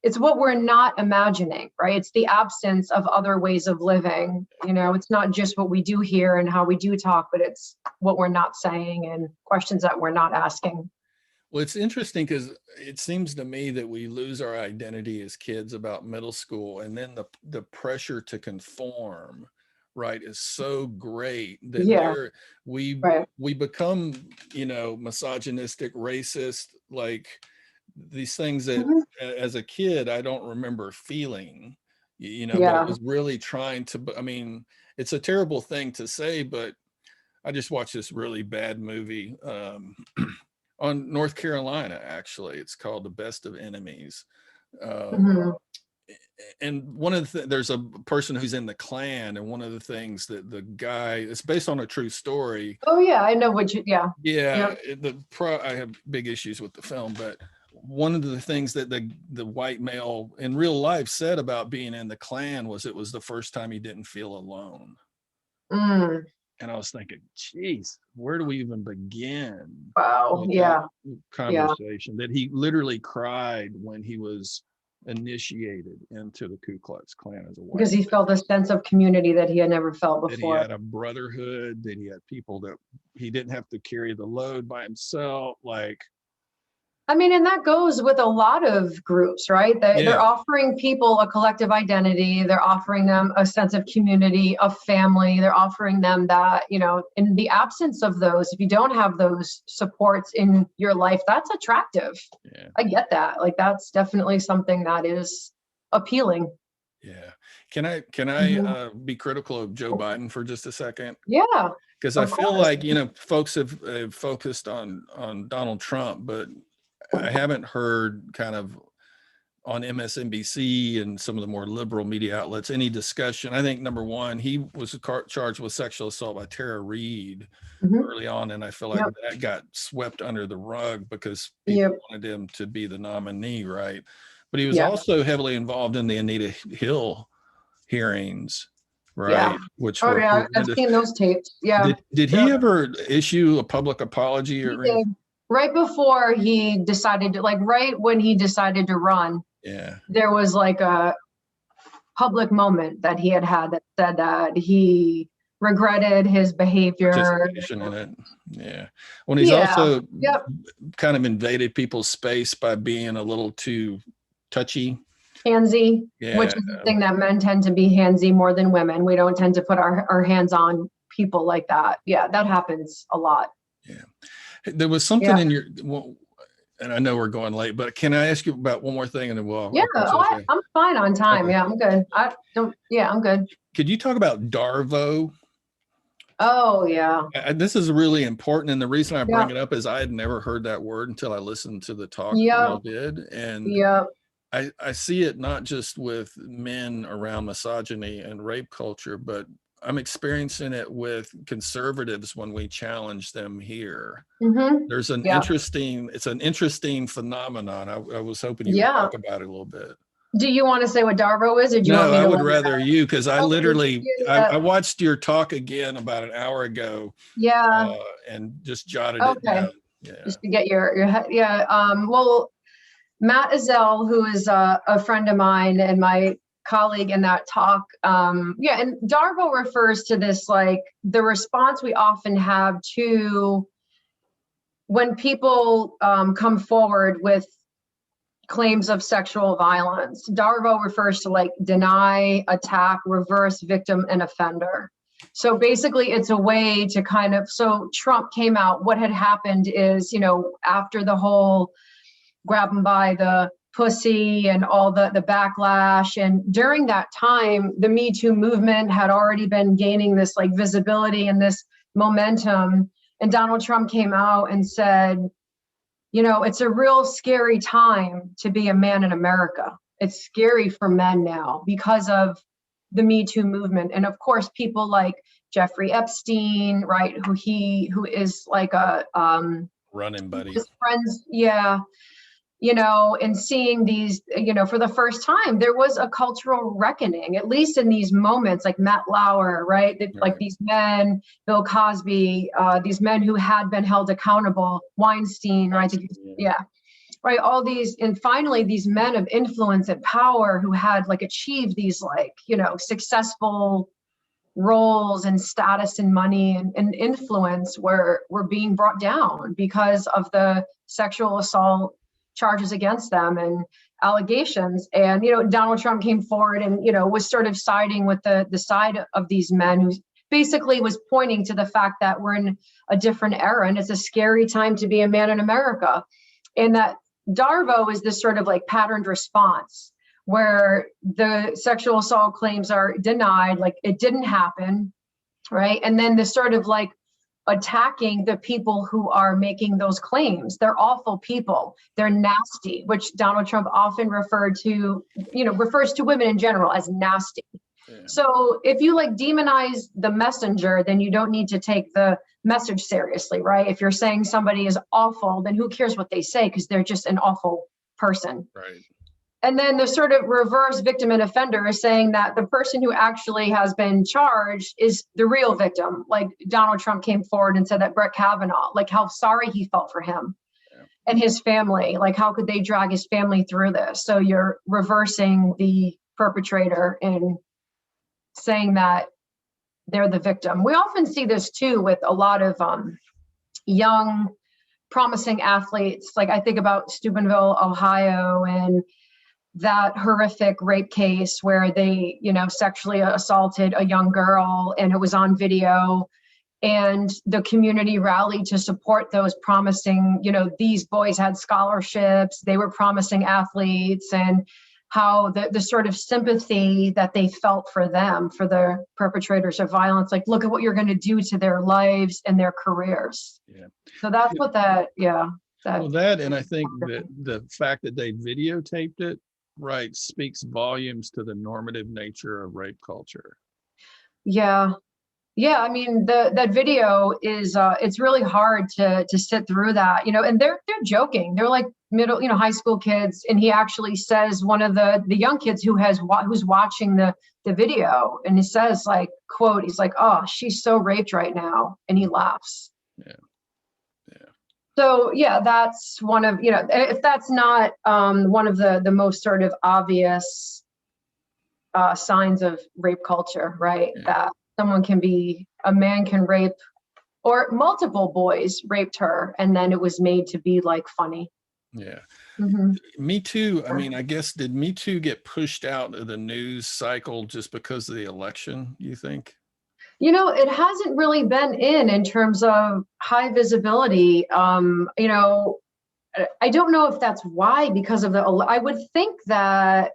it's what we're not imagining, right? It's the absence of other ways of living. It's not just what we do here and how we do talk, but it's what we're not saying and questions that we're not asking. Well, it's interesting because it seems to me that we lose our identity as kids about middle school, and then the pressure to conform, right, is so great that Yeah, right. we become, misogynistic, racist, like these things that Mhm. as a kid I don't remember feeling, but I Yeah. was really trying to. I mean, it's a terrible thing to say, but I just watched this really bad movie on North Carolina, actually. It's called The Best of Enemies. Mhm. And one of there's a person who's in the Klan, and one of the things that the guy, it's based on a true story. Oh yeah, I know yeah. Yeah, Yep. I have big issues with the film, but one of the things that the white male in real life said about being in the Klan was it was the first time he didn't feel alone. Mm, And I was thinking, geez, where do we even begin wow. with that Yeah. Yeah. conversation? That he literally cried when he was initiated into the Ku Klux Klan as a white Because he felt a sense of community that he had never felt man, that he before. had a brotherhood, that he had people that he didn't have to carry the load by himself. Like, I mean, and that goes with a lot of groups, right? They're yeah, offering people a collective identity. They're offering them a sense of community, of family. They're offering them that, in the absence of those, if you don't have those supports in your life, that's attractive. yeah. I get that. Like, that's definitely something that is appealing. Yeah. Can I be critical of Joe Biden for just a second? Yeah, Because I of feel course. like, folks have focused on Donald Trump, but I haven't heard kind of on MSNBC and some of the more liberal media outlets any discussion. I think number one, he was charged with sexual assault by Tara Reid Mhm. early on, and I feel like Yep. that got swept under the rug because Yep. people wanted him to be the nominee, right? But he was Yeah. also heavily involved in the Anita Hill hearings, Yeah. right? Which Oh were yeah, I've horrendous. seen those tapes. Yeah. Did he Yep. ever issue a public apology He or did. Right before he decided to, like, right when he decided to run, yeah, there was like a public moment that he had that said that he regretted his behavior. participation in it? Yeah. When he's Yeah. also Yep. kind of invaded people's space by being a little too touchy. Handsy, which Yeah. is the thing that men tend to be handsy more than women. We don't tend to put our hands on people like that. Yeah, that happens a lot. Yeah. There was something Yeah. in your, well, and I know we're going late, but can I ask you about one more thing and then Yeah. I'm fine on time. Okay. Yeah, I'm good. I'm good. Could you talk about D.A.R.V.O? Oh yeah. This is really important, and the reason I bring Yeah. it up is I had never heard that word until I listened to the talk Yeah. y'all did, and Yeah. I see it not just with men around misogyny and rape culture, but I'm experiencing it with conservatives when we challenge them here. Mm-hmm. There's an Yeah. it's an interesting phenomenon. I was hoping you would Yeah. talk about it a little bit. Do you want to say what D.A.R.V.O is, or do you want No, me I to would let rather you, because I Okay, literally yeah. I watched your talk again about an hour ago Yeah. and just jotted it Okay. down. Yeah. Just to get your head. Yeah. Well, Matt Azell, who is a friend of mine and my colleague in that talk, yeah, and D.A.R.V.O refers to this, like, the response we often have to when people come forward with claims of sexual violence. D.A.R.V.O refers to, like, deny, attack, reverse, victim, and offender. So basically it's a way to kind of, so Trump came out, what had happened is, after the whole grab him by the pussy and all the backlash, and during that time, the Me Too movement had already been gaining this, like, visibility and this momentum. And Donald Trump came out and said, it's a real scary time to be a man in America. It's scary for men now because of the Me Too movement. And of course, people like Jeffrey Epstein, right, who is like a Running buddy. his friends, yeah, and seeing these, for the first time, there was a cultural reckoning, at least in these moments, like Matt Lauer, right? Like these men, Bill Cosby, these men who had been held accountable, Weinstein, right? Yeah, right. All these, and finally, these men of influence and power who had, like, achieved these, like, successful roles and status and money and influence were being brought down because of the sexual assault charges against them and allegations. And Donald Trump came forward and was sort of siding with the side of these men, who basically was pointing to the fact that we're in a different era and it's a scary time to be a man in America, and that D.A.R.V.O is this sort of, like, patterned response where the sexual assault claims are denied, like it didn't happen, right? And then the sort of, like, attacking the people who are making those claims. They're awful people. They're nasty, which Donald Trump often refers to women in general as nasty. Yeah. So if you, like, demonize the messenger, then you don't need to take the message seriously, right? If you're saying somebody is awful, then who cares what they say, because they're just an awful person. Right. And then the sort of reverse victim and offender is saying that the person who actually has been charged is the real victim. Like, Donald Trump came forward and said that Brett Kavanaugh, like, how sorry he felt for him and his family. Like, how could they drag his family through this? So you're reversing the perpetrator and saying that they're the victim. We often see this too with a lot of young, promising athletes. Like, I think about Steubenville, Ohio, and that horrific rape case where they, sexually assaulted a young girl and it was on video, and the community rallied to support those promising, these boys had scholarships, they were promising athletes, and how the sort of sympathy that they felt for them, for the perpetrators of violence, like, look at what you're going to do to their lives and their careers. Yeah. So that's what that, Well, that, and I think that the fact that they videotaped it, right, speaks volumes to the normative nature of rape culture. Yeah. Yeah, I mean, that video is it's really hard to sit through that, and they're joking. They're like middle, high school kids, and he actually says, one of the young kids who's watching the video, and he says, like, quote, he's like, "Oh, she's so raped right now," and he laughs. Yeah. So yeah, that's one of, if that's not one of the most sort of obvious signs of rape culture, right? Yeah. That a man can rape, or multiple boys raped her, and then it was made to be like funny. Yeah. Mm-hmm. Me Too. I mean, I guess, did Me Too get pushed out of the news cycle just because of the election, you think? It hasn't really been in terms of high visibility. I don't know if that's why, because of I would think that.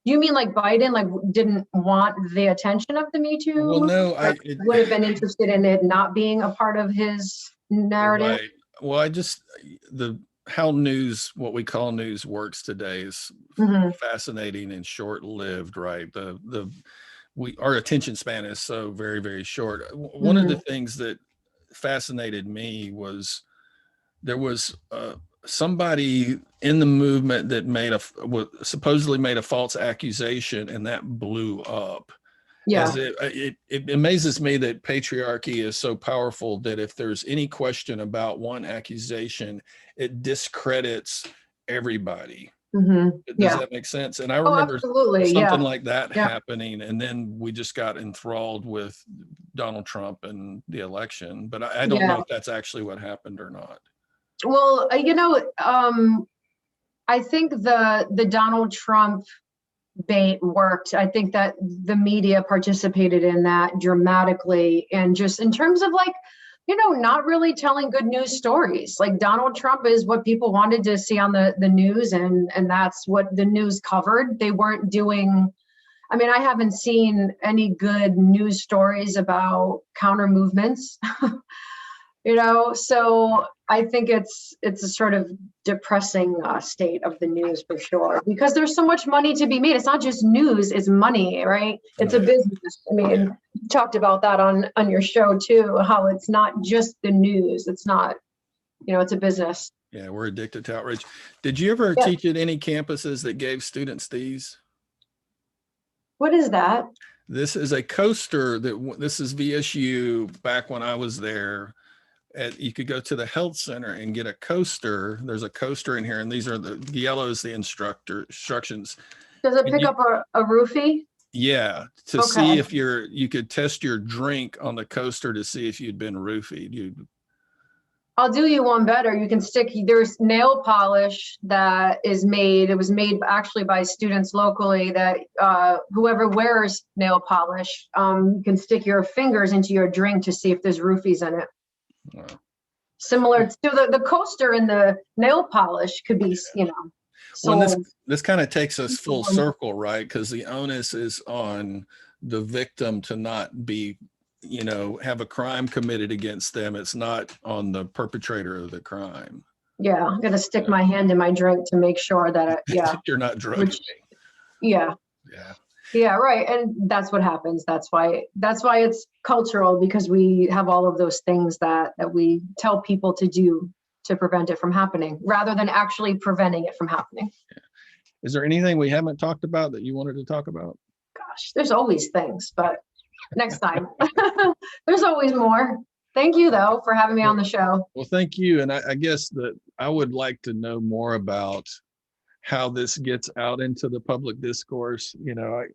You mean like Biden, like, didn't want the attention of the Me Too? Well, no, would have been interested in it not being a part of his narrative. Right. Well, what we call news works today is fascinating and short-lived, right? Our attention span is so very, very short. One of the things that fascinated me was there was somebody in the movement that supposedly made a false accusation, and that blew up. Yeah. It amazes me that patriarchy is so powerful that if there's any question about one accusation, it discredits everybody. Does that make sense? And I remember something like that happening, and then we just got enthralled with Donald Trump and the election. But I don't know if that's actually what happened or not. Well, I think the Donald Trump bait worked. I think that the media participated in that dramatically, and just in terms of, like, not really telling good news stories. Like, Donald Trump is what people wanted to see on the news, and that's what the news covered. They weren't doing, I mean, I haven't seen any good news stories about counter movements. So I think it's a sort of depressing state of the news, for sure, because there's so much money to be made. It's not just news, it's money, right? It's a business. I mean, you talked about that on your show too, how it's not just the news. It's not, it's a business. Yeah, we're addicted to outrage. Did you ever teach at any campuses that gave students these? What is that? This is a coaster this is VSU back when I was there. You could go to the health center and get a coaster. There's a coaster in here, and these are the yellow is the instructions. Does it pick up a roofie? Yeah, to see if you could test your drink on the coaster to see if you'd been roofied. I'll do you one better. You can there's nail polish that is made. It was made actually by students locally, that whoever wears nail polish, you can stick your fingers into your drink to see if there's roofies in it. Wow. Similar to the coaster and the nail polish could be, Well, this kind of takes us full circle, right? Because the onus is on the victim to not be, have a crime committed against them. It's not on the perpetrator of the crime. Yeah, I'm gonna stick my hand in my drink to make sure that you're not drugging me. Yeah. Yeah, right. And that's what happens. That's why it's cultural, because we have all of those things that we tell people to do to prevent it from happening, rather than actually preventing it from happening. Yeah. Is there anything we haven't talked about that you wanted to talk about? Gosh, there's always things, but next time. There's always more. Thank you, though, for having me on the show. Well, thank you. And I guess that I would like to know more about how this gets out into the public discourse, and I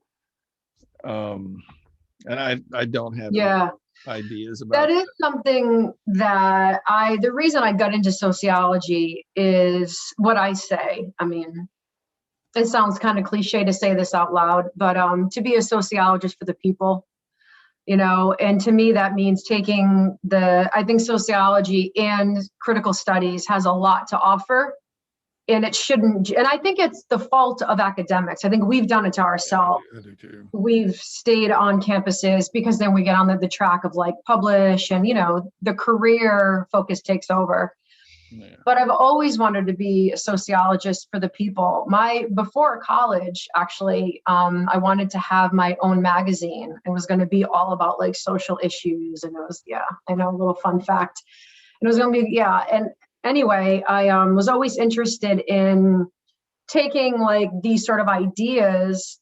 don't have any ideas about that. Is something that the reason I got into sociology is what I say. I mean, it sounds kind of cliche to say this out loud, but to be a sociologist for the people, and to me that means I think sociology and critical studies has a lot to offer and it shouldn't. And I think it's the fault of academics. I think we've done it to ourselves. I do too. We've stayed on campuses because then we get on the track of like publish, and the career focus takes over. Yeah. But I've always wanted to be a sociologist for the people. Before college, actually, I wanted to have my own magazine. It was going to be all about like social issues, and it was, I know, a little fun fact. And it was going to be, and anyway, I was always interested in taking like these sort of ideas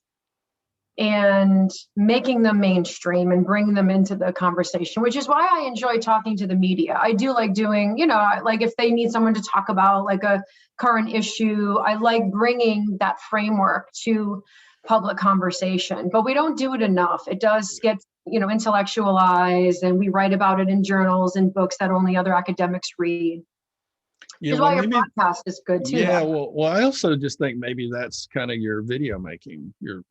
and making them mainstream and bringing them into the conversation, which is why I enjoy talking to the media. I do like doing, like if they need someone to talk about like a current issue, I like bringing that framework to public conversation, but we don't do it enough. It does get, intellectualized, and we write about it in journals and books that only other academics read. Yeah, Which is why your podcast is good too. Yeah, well, I also just think maybe that's kind of your video making, your.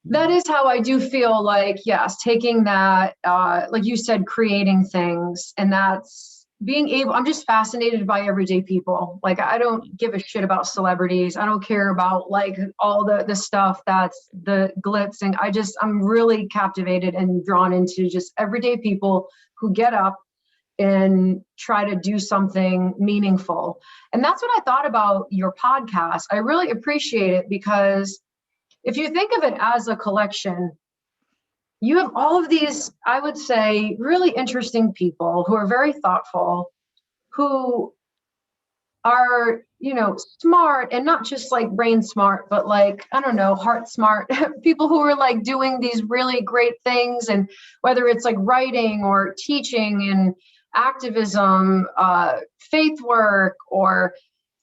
That is how I do feel like, yes, taking that, like you said, creating things, and that's being able, I'm just fascinated by everyday people. Like, I don't give a shit about celebrities. I don't care about like all the stuff that's the glitz, and I'm really captivated and drawn into just everyday people who get up and try to do something meaningful. And that's what I thought about your podcast. I really appreciate it because if you think of it as a collection, you have all of these, I would say, really interesting people who are very thoughtful, who are, smart, and not just like brain smart, but like, I don't know, heart smart, people who are like doing these really great things. And whether it's like writing or teaching and activism, faith work, or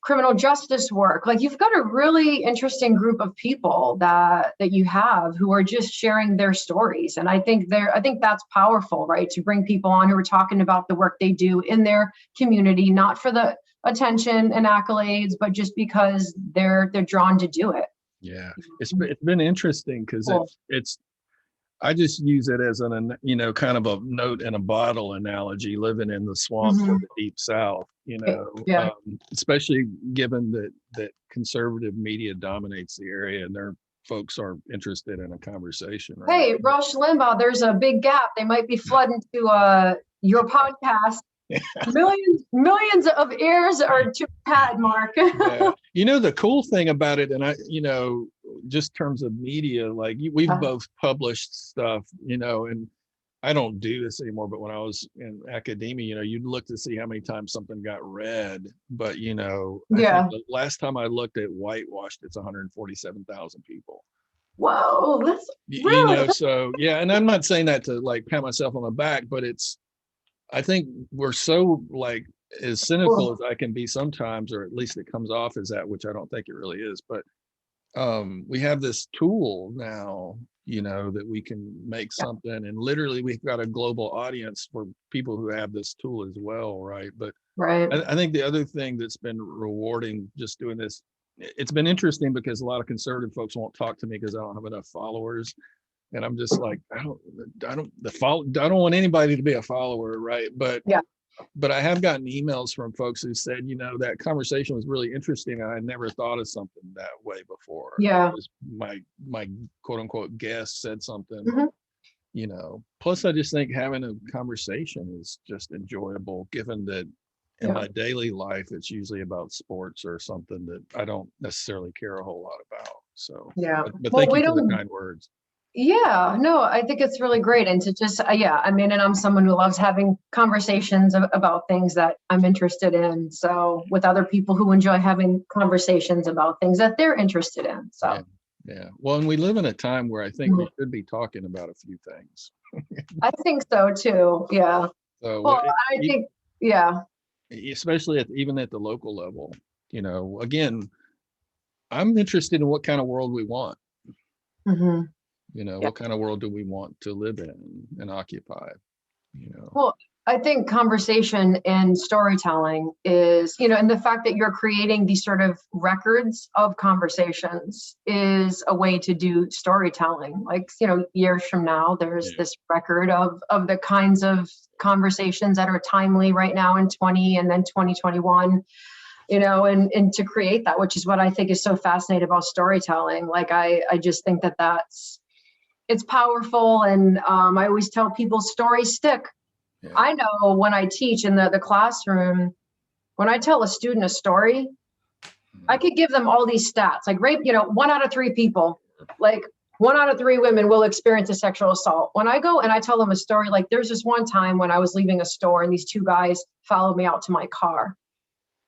criminal justice work, like you've got a really interesting group of people that you have who are just sharing their stories. And I think that's powerful, right? To bring people on who are talking about the work they do in their community, not for the attention and accolades, but just because they're drawn to do it. Yeah, it's been interesting because Cool. it's I just use it as an, kind of a note in a bottle analogy, living in the swamps of the deep South, especially given that conservative media dominates the area and their folks are interested in a conversation. Right? Hey, Rush Limbaugh, there's a big gap. They might be flooding to your podcast. Millions of ears are to pad, Mark. Yeah. The cool thing about it, and I, just terms of media, like we've both published stuff, and I don't do this anymore, but when I was in academia, you'd look to see how many times something got read. But, I think the last time I looked at whitewashed, it's 147,000 people. Whoa, that's really so yeah. And I'm not saying that to like pat myself on the back, but I think we're so like as cynical as I can be sometimes, or at least it comes off as that, which I don't think it really is. But we have this tool now, that we can make something, and literally we've got a global audience for people who have this tool as well, right? But right. I think the other thing that's been rewarding just doing this, it's been interesting because a lot of conservative folks won't talk to me because I don't have enough followers. And I'm just like, I don't want anybody to be a follower, right? But I have gotten emails from folks who said, that conversation was really interesting. I never thought of something that way before. Yeah. My quote unquote guest said something, Plus, I just think having a conversation is just enjoyable, given that in my daily life, it's usually about sports or something that I don't necessarily care a whole lot about. So, but thank you for the kind words. Yeah, no, I think it's really great. And to just, and I'm someone who loves having conversations about things that I'm interested in. So with other people who enjoy having conversations about things that they're interested in. So. Yeah. Well, and we live in a time where I think we should be talking about a few things. I think so too. Yeah. So, I think, especially even at the local level, again, I'm interested in what kind of world we want. Mm-hmm. What kind of world do we want to live in and occupy? Well, I think conversation and storytelling is, and the fact that you're creating these sort of records of conversations is a way to do storytelling. Like, years from now, there's this record of the kinds of conversations that are timely right now in 20 and then 2021. you know, and to create that, which is what I think is so fascinating about storytelling. Like, I just think that it's powerful. And I always tell people stories stick. Yeah. I know when I teach in the classroom, when I tell a student a story, I could give them all these stats, like rape, you know, 1 out of 3 people, like 1 out of 3 women will experience a sexual assault. When I go and I tell them a story, like there's this one time when I was leaving a store and these 2 guys followed me out to my car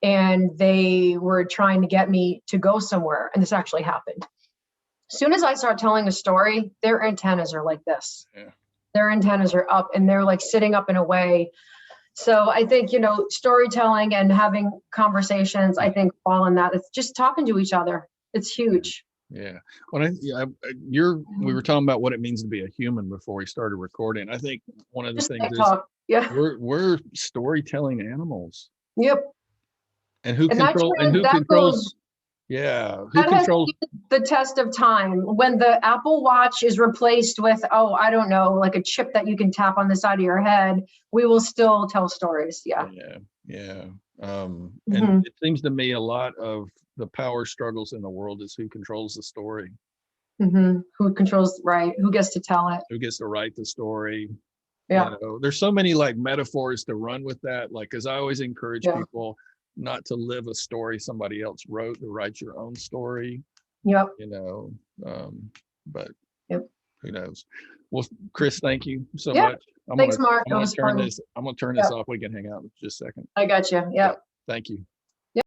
and they were trying to get me to go somewhere. And this actually happened. As soon as I start telling a story, their antennas are like this. Yeah. Their antennas are up and they're like sitting up in a way. So I think, you know, storytelling and having conversations, I think fall in that. It's just talking to each other. It's huge. Yeah. When we were talking about what it means to be a human before we started recording. I think one of the Just things like is talk. Yeah. we're storytelling animals. Yep. And who And that controls? Yeah. Who that has controls? the test of time. When the Apple Watch is replaced with, oh, I don't know, like a chip that you can tap on the side of your head, we will still tell stories. Yeah. Yeah. Mhm. And it seems to me a lot of the power struggles in the world is who controls the story. Who controls, right? Who gets to tell it? Who gets to write the story? Yeah. You know, there's so many like metaphors to run with that. Like, because I always encourage Yeah. people not to live a story somebody else wrote, to write your own story. Yep. You know, but Yep. who knows? Well, Kris, thank you so Yeah. much. Thanks, Mark. I'm It gonna was turn fun. this. I'm gonna turn this off. We can hang out in just a second. I got you. Yeah. Thank you.